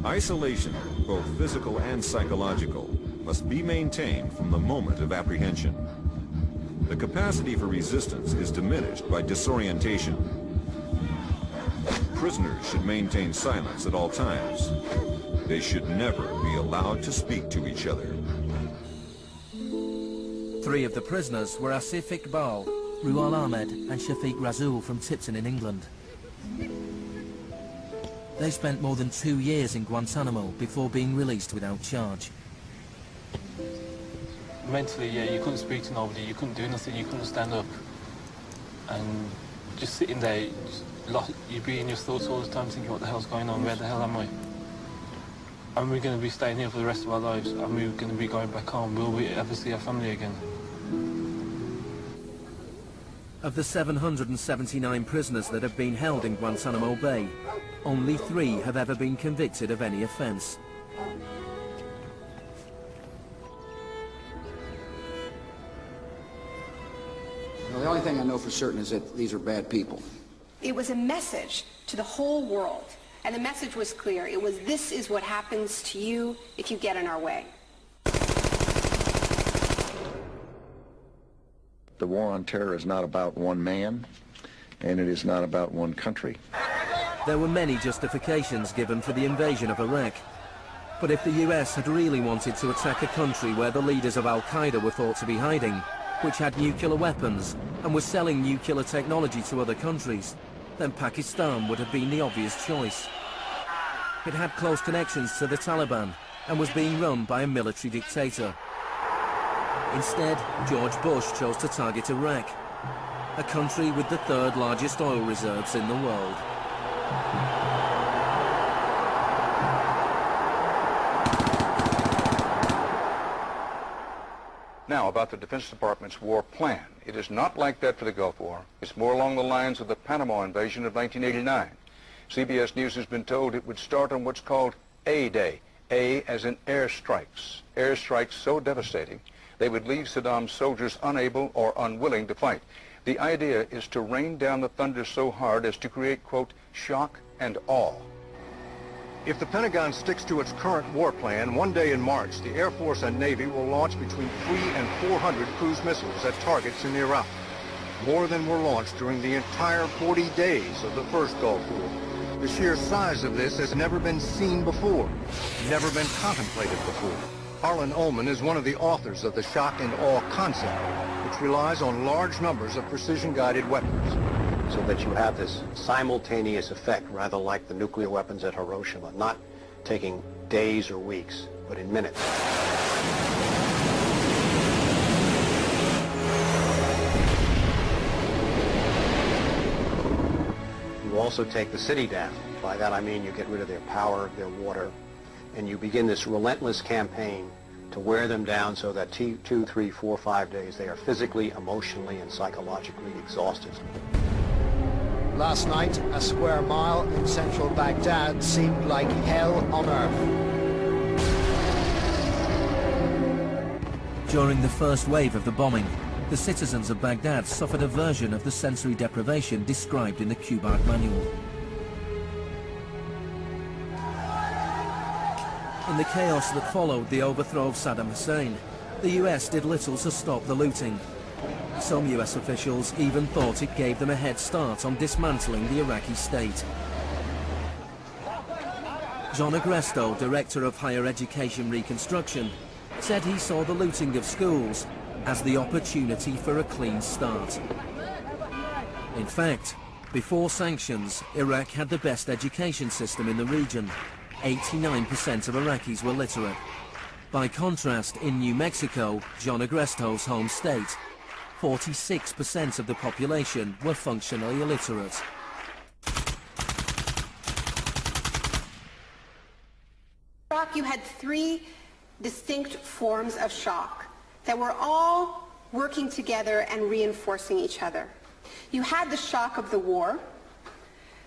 Isolation, both physical and psychological, must be maintained from the moment of apprehension. The capacity for resistance is diminished by disorientation. Prisoners should maintain silence at all times. They should never be allowed to speak to each other. 3 of the prisoners were Asif Iqbal, Ruhal Ahmed and Shafiq Rasool from Tipton in England. They spent more than 2 years in Guantanamo before being released without charge. Mentally, yeah, you couldn't speak to nobody, you couldn't do nothing, you couldn't stand up. And just sitting there, you'd be in your thoughts all the time thinking, what the hell's going on, where the hell am I? And we're going to be staying here for the rest of our lives, and we're going to be going back home. Will we ever see our family again? Of the 779 prisoners that have been held in Guantanamo Bay, only 3 have ever been convicted of any offence. Well, the only thing I know for certain is that these are bad people. It was a message to the whole world, and the message was clear. It was, this is what happens to you if you get in our way. The war on terror is not about one man, and it is not about one country. There were many justifications given for the invasion of Iraq. But if the US had really wanted to attack a country where the leaders of Al-Qaeda were thought to be hiding, which had nuclear weapons and was selling nuclear technology to other countries, then Pakistan would have been the obvious choice. It had close connections to the Taliban and was being run by a military dictator. Instead, George Bush chose to target Iraq, a country with the 3rd largest oil reserves in the world. Now, about the Defense Department's war plan. It is not like that for the Gulf War. It's more along the lines of the Panama invasion of 1989. CBS News has been told it would start on what's called A-Day. A as in airstrikes. Airstrikes so devastating, they would leave Saddam's soldiers unable or unwilling to fight. The idea is to rain down the thunder so hard as to create, quote, shock and awe. If the Pentagon sticks to its current war plan, one day in March, the Air Force and Navy will launch between 300 and 400 cruise missiles at targets in Iraq. More than were launched during the entire 40 days of the first Gulf War. The sheer size of this has never been seen before, never been contemplated before. Harlan Ullman is one of the authors of the shock and awe concept, which relies on large numbers of precision-guided weapons. So that you have this simultaneous effect, rather like the nuclear weapons at Hiroshima, not taking days or weeks, but in minutes. You also take the city down. By that I mean you get rid of their power, their water, and you begin this relentless campaign to wear them down so that 2, 3, 4, 5 days they are physically, emotionally, and psychologically exhausted. Last night, a square mile in central Baghdad seemed like hell on earth. During the first wave of the bombing, the citizens of Baghdad suffered a version of the sensory deprivation described in the Kubark Manual. In the chaos that followed the overthrow of Saddam Hussein, the US did little to stop the looting. Some US officials even thought it gave them a head start on dismantling the Iraqi state. John Agresto, Director of Higher Education Reconstruction, said he saw the looting of schools as the opportunity for a clean start. In fact, before sanctions, Iraq had the best education system in the region. 89% of Iraqis were literate. By contrast, in New Mexico, John Agresto's home state, 46% of the population were functionally illiterate. In Iraq, you had three distinct forms of shock that were all working together and reinforcing each other. You had the shock of the war,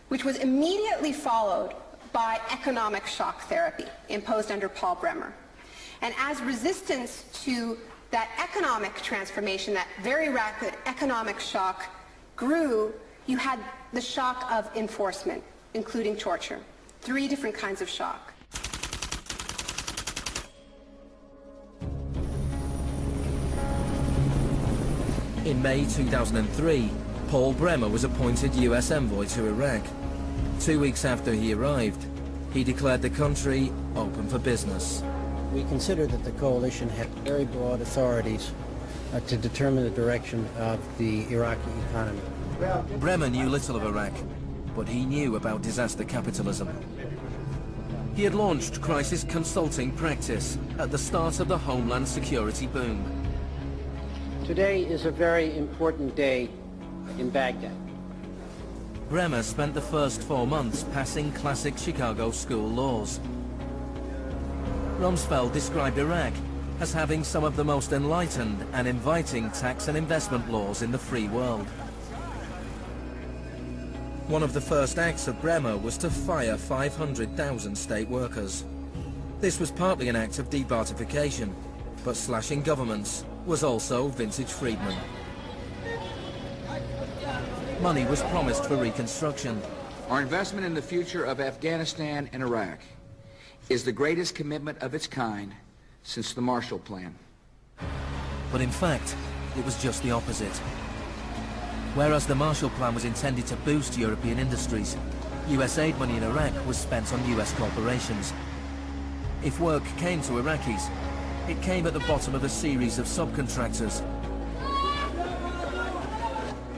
which was immediately followed by economic shock therapy imposed under Paul Bremer. And as resistance to that economic transformation, that very rapid economic shock grew, you had the shock of enforcement, including torture. Three different kinds of shock. In May 2003, Paul Bremer was appointed US envoy to Iraq. 2 weeks after he arrived, he declared the country open for business. We consider that the coalition had very broad authorities to determine the direction of the Iraqi economy. Bremer knew little of Iraq, but he knew about disaster capitalism. He had launched crisis consulting practice at the start of the Homeland Security boom. Today is a very important day in Baghdad. Bremer spent the first 4 months passing classic Chicago school laws. Rumsfeld described Iraq as having some of the most enlightened and inviting tax and investment laws in the free world. One of the first acts of Bremer was to fire 500,000 state workers. This was partly an act of debartification, but slashing governments was also vintage Friedman. Money was promised for reconstruction. Our investment in the future of Afghanistan and Iraq is the greatest commitment of its kind since the Marshall Plan. But in fact, it was just the opposite. Whereas the Marshall Plan was intended to boost European industries, US aid money in Iraq was spent on US corporations. If work came to Iraqis, it came at the bottom of a series of subcontractors.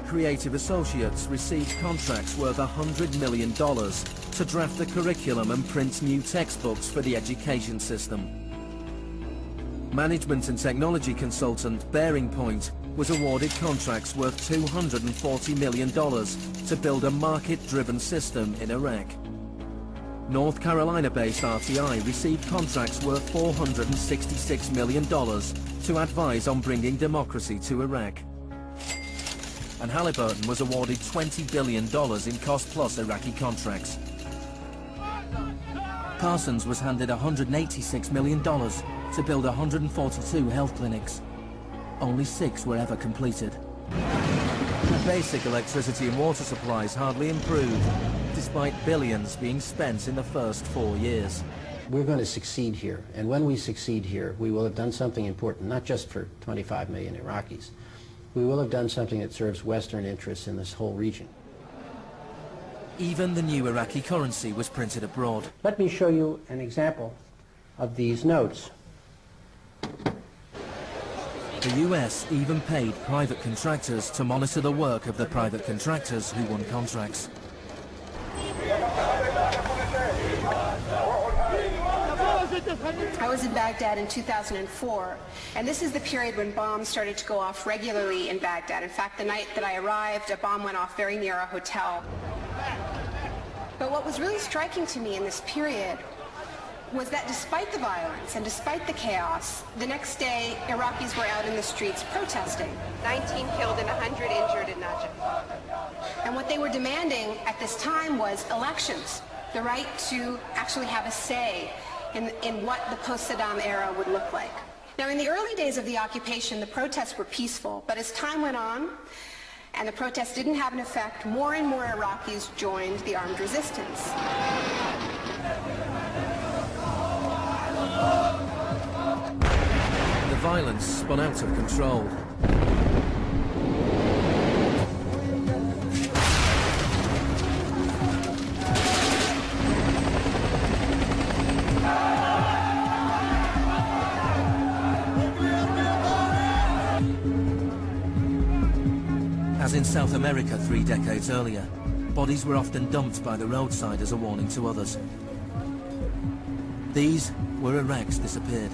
Creative Associates received contracts worth $100 million to draft the curriculum and print new textbooks for the education system. Management and technology consultant Bearing Point was awarded contracts worth $240 million to build a market-driven system in Iraq. North Carolina-based RTI received contracts worth $466 million to advise on bringing democracy to Iraq. And Halliburton was awarded $20 billion in cost-plus Iraqi contracts. Parsons was handed $186 million to build 142 health clinics. Only 6 were ever completed. Basic electricity and water supplies hardly improved, despite billions being spent in the first 4 years. We're going to succeed here, and when we succeed here, we will have done something important, not just for 25 million Iraqis. We will have done something that serves Western interests in this whole region. Even the new Iraqi currency was printed abroad. Let me show you an example of these notes. The US even paid private contractors to monitor the work of the private contractors who won contracts. I was in Baghdad in 2004, and this is the period when bombs started to go off regularly in Baghdad. In fact, the night that I arrived, a bomb went off very near a hotel. But what was really striking to me in this period was that despite the violence and despite the chaos, the next day Iraqis were out in the streets protesting. 19 killed and 100 injured in Najaf. And what they were demanding at this time was elections, the right to actually have a say in what the post-Saddam era would look like. Now, in the early days of the occupation, the protests were peaceful, but as time went on and the protests didn't have an effect, more and more Iraqis joined the armed resistance. violence spun out of control. As in South America 3 decades earlier, bodies were often dumped by the roadside as a warning to others. These were Iraq's disappeared.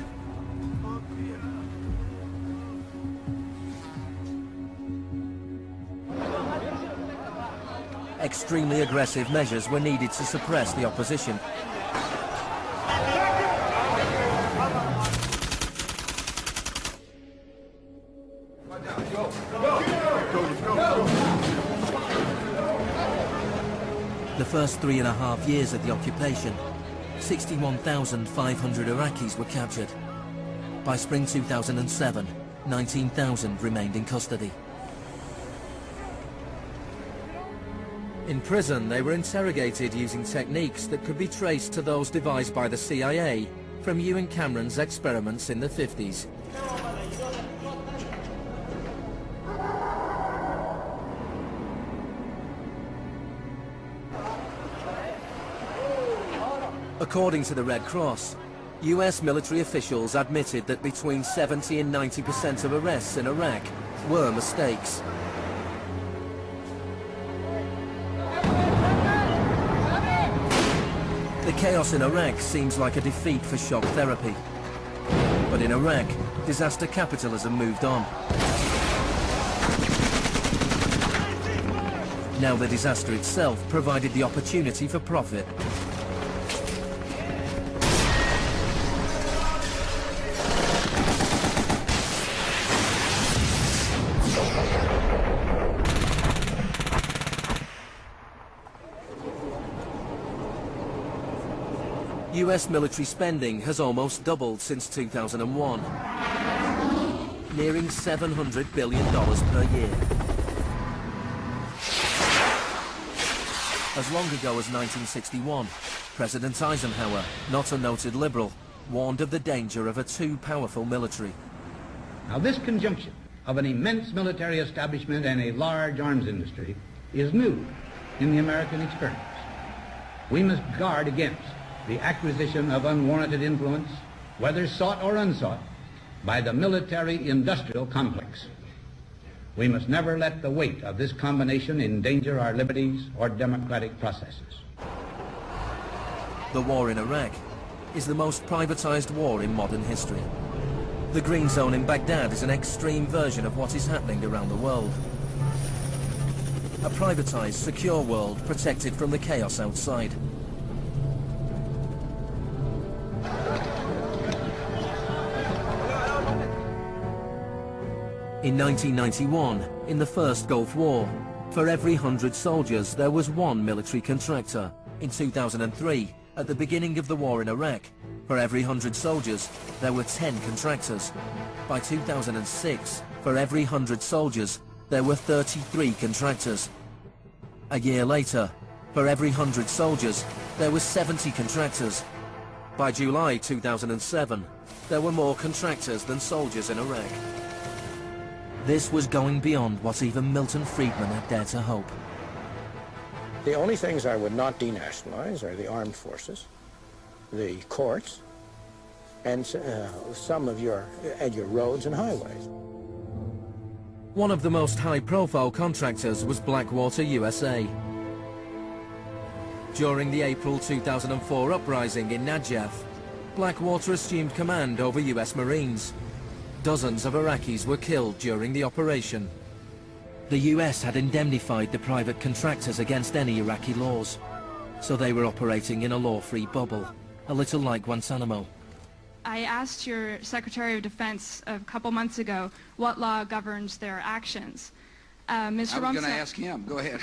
Extremely aggressive measures were needed to suppress the opposition. The first 3.5 years of the occupation, 61,500 Iraqis were captured. By spring 2007, 19,000 remained in custody. In prison, they were interrogated using techniques that could be traced to those devised by the CIA from Ewan Cameron's experiments in the 50s. According to the Red Cross, US military officials admitted that between 70 and 90% of arrests in Iraq were mistakes. The chaos in Iraq seems like a defeat for shock therapy. But in Iraq, disaster capitalism moved on. Now the disaster itself provided the opportunity for profit. US military spending has almost doubled since 2001, nearing $700 billion per year. As long ago as 1961, President Eisenhower, not a noted liberal, warned of the danger of a too powerful military. Now this conjunction of an immense military establishment and a large arms industry is new in the American experience. We must guard against the acquisition of unwarranted influence, whether sought or unsought, by the military-industrial complex. We must never let the weight of this combination endanger our liberties or democratic processes. The war in Iraq is the most privatized war in modern history. The Green Zone in Baghdad is an extreme version of what is happening around the world. A privatized, secure world protected from the chaos outside. In 1991, in the First Gulf War, for every 100 soldiers there was one military contractor. In 2003, at the beginning of the war in Iraq, for every 100 soldiers there were 10 contractors. By 2006, for every 100 soldiers there were 33 contractors. A year later, for every 100 soldiers there were 70 contractors. By July 2007, there were more contractors than soldiers in Iraq. This was going beyond what even Milton Friedman had dared to hope. The only things I would not denationalize are the armed forces, the courts, and some of your roads and highways. One of the most high-profile contractors was Blackwater USA. During the April 2004 uprising in Najaf, Blackwater assumed command over US Marines. Dozens of Iraqis were killed during the operation. The US had indemnified the private contractors against any Iraqi laws, so they were operating in a law-free bubble, a little like Guantanamo. I asked your Secretary of Defense a couple months ago what law governs their actions. Mr. I was going to ask him. Go ahead.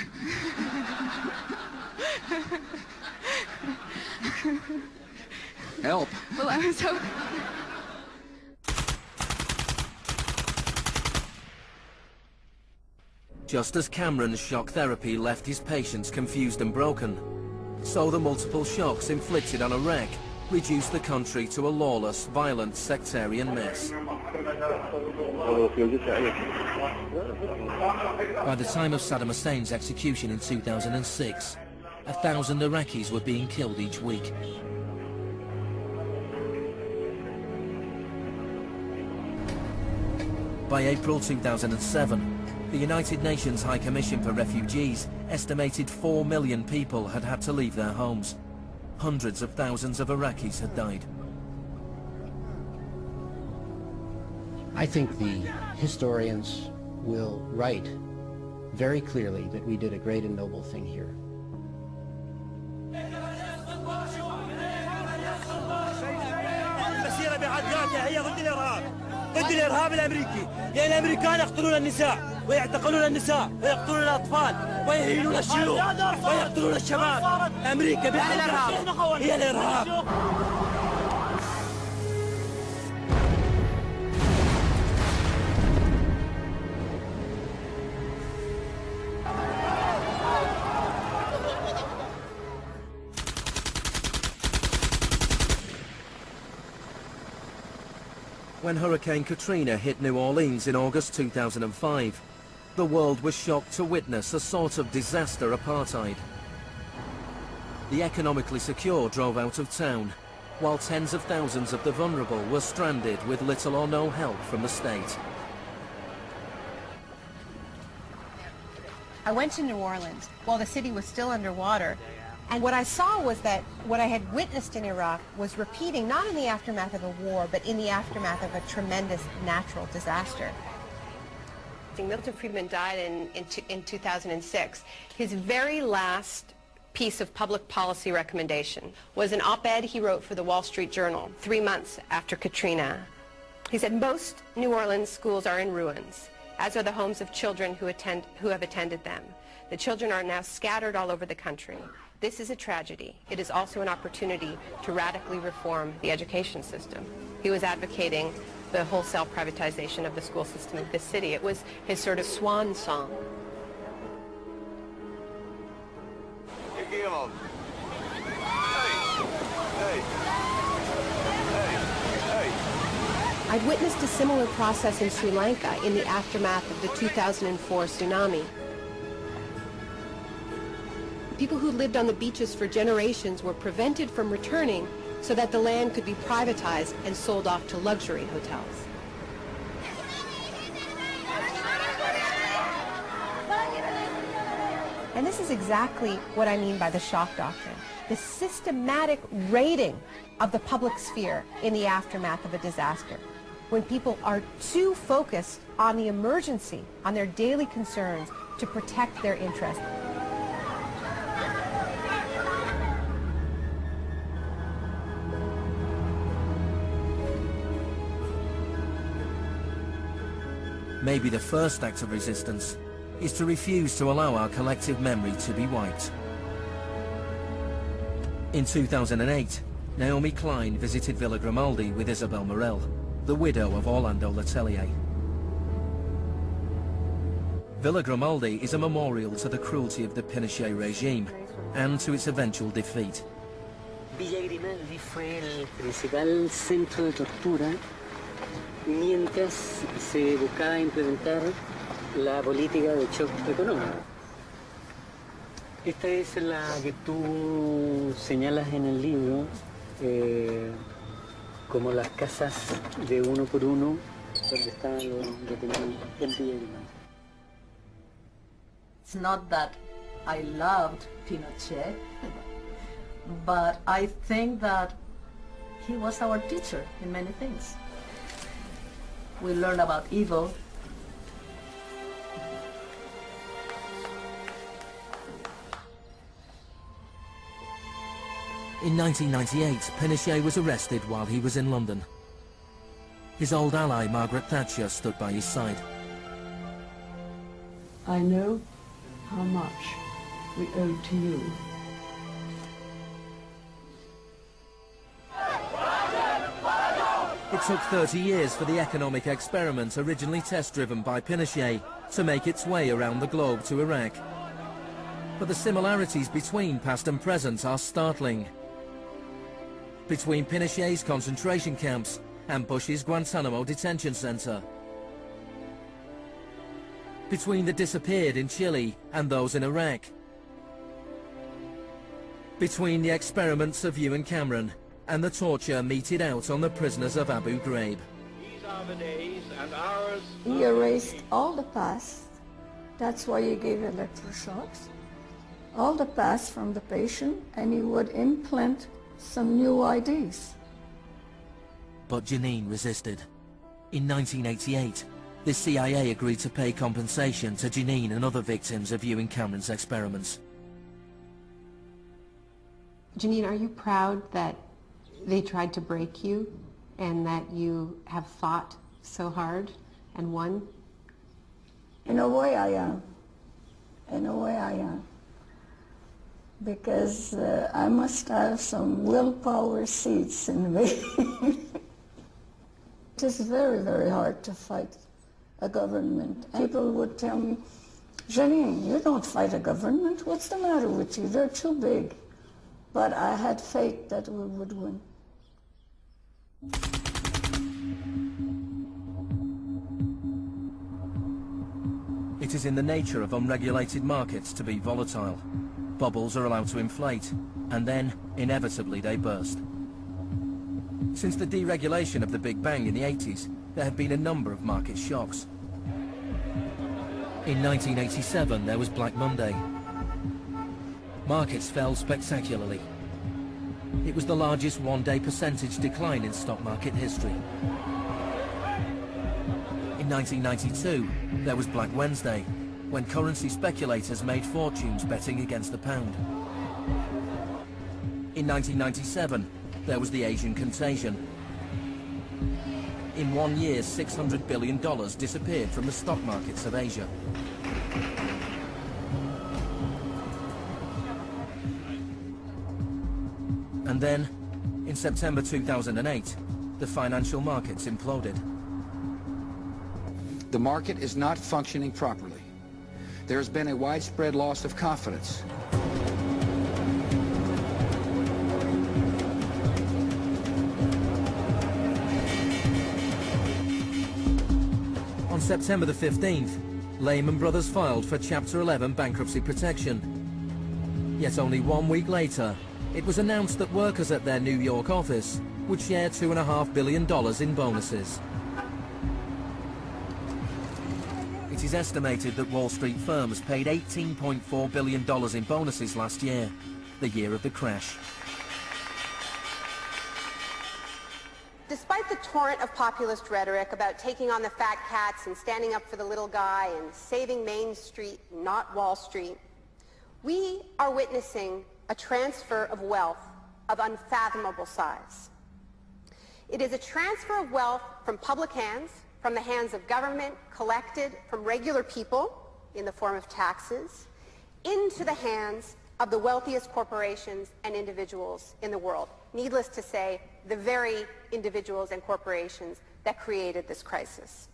Help. Well, I was hoping... Just as Cameron's shock therapy left his patients confused and broken, so the multiple shocks inflicted on Iraq reduced the country to a lawless, violent, sectarian mess. By the time of Saddam Hussein's execution in 2006, 1,000 Iraqis were being killed each week. By April 2007, the United Nations High Commission for Refugees estimated 4 million people had had to leave their homes. Hundreds of thousands of Iraqis had died. I think the historians will write very clearly that we did a great and noble thing here. ضد الإرهاب الأمريكي، لأن الأمريكان يقتلون النساء ويعتقلون النساء ويقتلون الأطفال ويهينون الشيوخ ويقتلون الشباب. أمريكا بحالها هي الإرهاب. When Hurricane Katrina hit New Orleans in August 2005, the world was shocked to witness a sort of disaster apartheid. The economically secure drove out of town, while tens of thousands of the vulnerable were stranded with little or no help from the state. I went to New Orleans while the city was still underwater, and what I saw was that what I had witnessed in Iraq was repeating, not in the aftermath of a war, but in the aftermath of a tremendous natural disaster. Milton Friedman died in 2006. His very last piece of public policy recommendation was an op-ed he wrote for the Wall Street Journal 3 months after Katrina. He said, most New Orleans schools are in ruins, as are the homes of children who have attended them. The children are now scattered all over the country. This is a tragedy. It is also an opportunity to radically reform the education system. He was advocating the wholesale privatization of the school system of this city. It was his sort of swan song. I've witnessed a similar process in Sri Lanka in the aftermath of the 2004 tsunami. People who lived on the beaches for generations were prevented from returning so that the land could be privatized and sold off to luxury hotels. And this is exactly what I mean by the shock doctrine. The systematic raiding of the public sphere in the aftermath of a disaster. When people are too focused on the emergency, on their daily concerns, to protect their interests. Maybe the first act of resistance is to refuse to allow our collective memory to be wiped. In 2008, Naomi Klein visited Villa Grimaldi with Isabel Morel, the widow of Orlando Letelier. Villa Grimaldi is a memorial to the cruelty of the Pinochet regime and to its eventual defeat. Villa Grimaldi fue el principal centro de tortura mientras se buscaba implementar la política de choque económico. Esta es la que tú señalas en el libro como las casas de uno por uno donde estaban los detenidos en Villa Grimaldi. It's not that I loved Pinochet, but I think that he was our teacher in many things. We learned about evil. In 1998, Pinochet was arrested while he was in London. His old ally, Margaret Thatcher, stood by his side. I know how much we owe to you. It took 30 years for the economic experiment originally test-driven by Pinochet to make its way around the globe to Iraq. But the similarities between past and present are startling. Between Pinochet's concentration camps and Bush's Guantanamo detention center. Between the disappeared in Chile and those in Iraq. Between the experiments of Ewan Cameron and the torture meted out on the prisoners of Abu Ghraib. These are the days and hours. He erased all the past. That's why he gave electroshocks. All the past from the patient, and he would implant some new ideas. But Janine resisted. In 1988, the CIA agreed to pay compensation to Janine and other victims of Ewan Cameron's experiments. Janine, are you proud that they tried to break you and that you have fought so hard and won? In a way I am. In a way I am. Because I must have some willpower seeds in me. It is very, very hard to fight a government. People would tell me, Janine, you don't fight a government. What's the matter with you? They're too big. But I had faith that we would win. It is in the nature of unregulated markets to be volatile. Bubbles are allowed to inflate, and then, inevitably, they burst. Since the deregulation of the Big Bang in the 80s, there have been a number of market shocks. In 1987, there was Black Monday. Markets fell spectacularly. It was the largest one-day percentage decline in stock market history. In 1992, there was Black Wednesday, when currency speculators made fortunes betting against the pound. In 1997, there was the Asian contagion. In 1 year, $600 billion disappeared from the stock markets of Asia. And then, in September 2008, the financial markets imploded. The market is not functioning properly. There has been a widespread loss of confidence. On September the 15th, Lehman Brothers filed for Chapter 11 bankruptcy protection. Yet only 1 week later, it was announced that workers at their New York office would share $2.5 billion in bonuses. It is estimated that Wall Street firms paid $18.4 billion in bonuses last year, the year of the crash. Despite the torrent of populist rhetoric about taking on the fat cats and standing up for the little guy and saving Main Street, not Wall Street, we are witnessing a transfer of wealth of unfathomable size. It is a transfer of wealth from public hands, from the hands of government, collected from regular people in the form of taxes, into the hands of the wealthiest corporations and individuals in the world. Needless to say, the very individuals and corporations that created this crisis.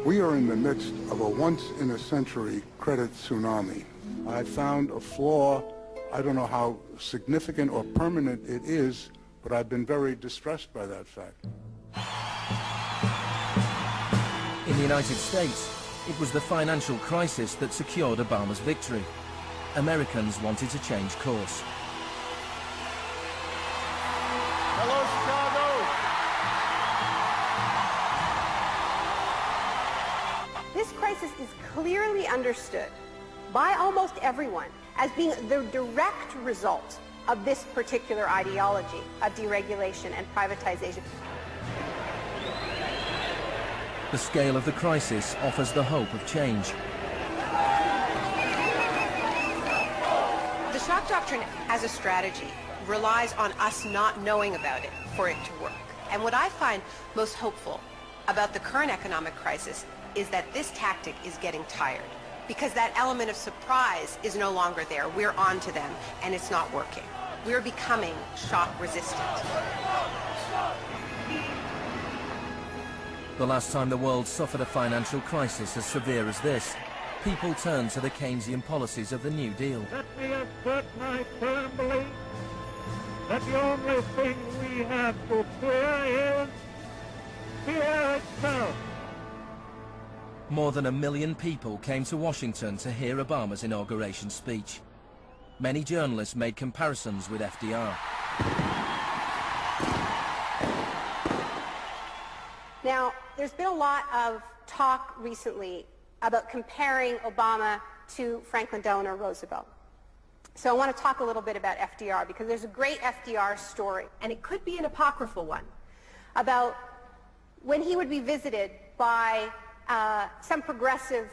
We are in the midst of a once-in-a-century credit tsunami. I found a flaw. I don't know how significant or permanent it is, but I've been very distressed by that fact. In the United States, it was the financial crisis that secured Obama's victory. Americans wanted to change course. Hello, Chicago! This crisis is clearly understood by almost everyone as being the direct result of this particular ideology of deregulation and privatization. The scale of the crisis offers the hope of change. The shock doctrine as a strategy relies on us not knowing about it for it to work. And what I find most hopeful about the current economic crisis is that this tactic is getting tired, because that element of surprise is no longer there. We're on to them, and it's not working. We're becoming shock resistant. The last time the world suffered a financial crisis as severe as this, people turned to the Keynesian policies of the New Deal. Let me assert my firm belief that the only thing we have to fear is fear itself. More than 1 million people came to Washington to hear Obama's inauguration speech. Many journalists made comparisons with FDR. Now, there's been a lot of talk recently about comparing Obama to Franklin Delano Roosevelt. So I want to talk a little bit about FDR because there's a great FDR story, and it could be an apocryphal one, about when he would be visited by some progressive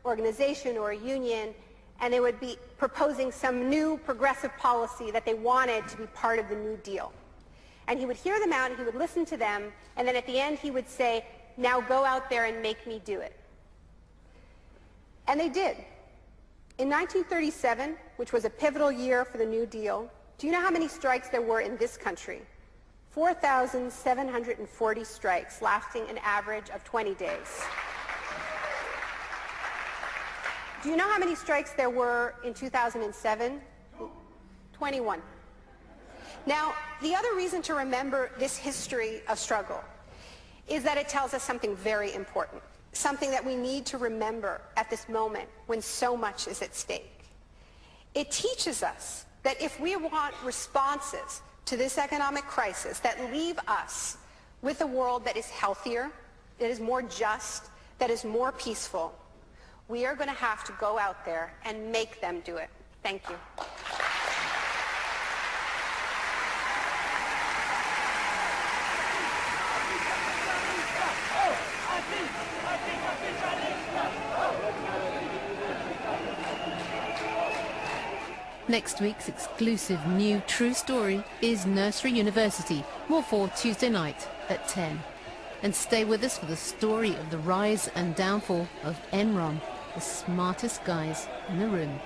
organization or a union, and they would be proposing some new progressive policy that they wanted to be part of the New Deal. And he would hear them out, and he would listen to them, and then at the end he would say, now go out there and make me do it. And they did. In 1937, which was a pivotal year for the New Deal, do you know how many strikes there were in this country? 4,740 strikes, lasting an average of 20 days. Do you know how many strikes there were in 2007? 21. Now, the other reason to remember this history of struggle is that it tells us something very important, something that we need to remember at this moment when so much is at stake. It teaches us that if we want responses to this economic crisis that leave us with a world that is healthier, that is more just, that is more peaceful, we are going to have to go out there and make them do it. Thank you. Next week's exclusive new true story is Nursery University, more for Tuesday night at 10. And stay with us for the story of the rise and downfall of Enron, the smartest guys in the room.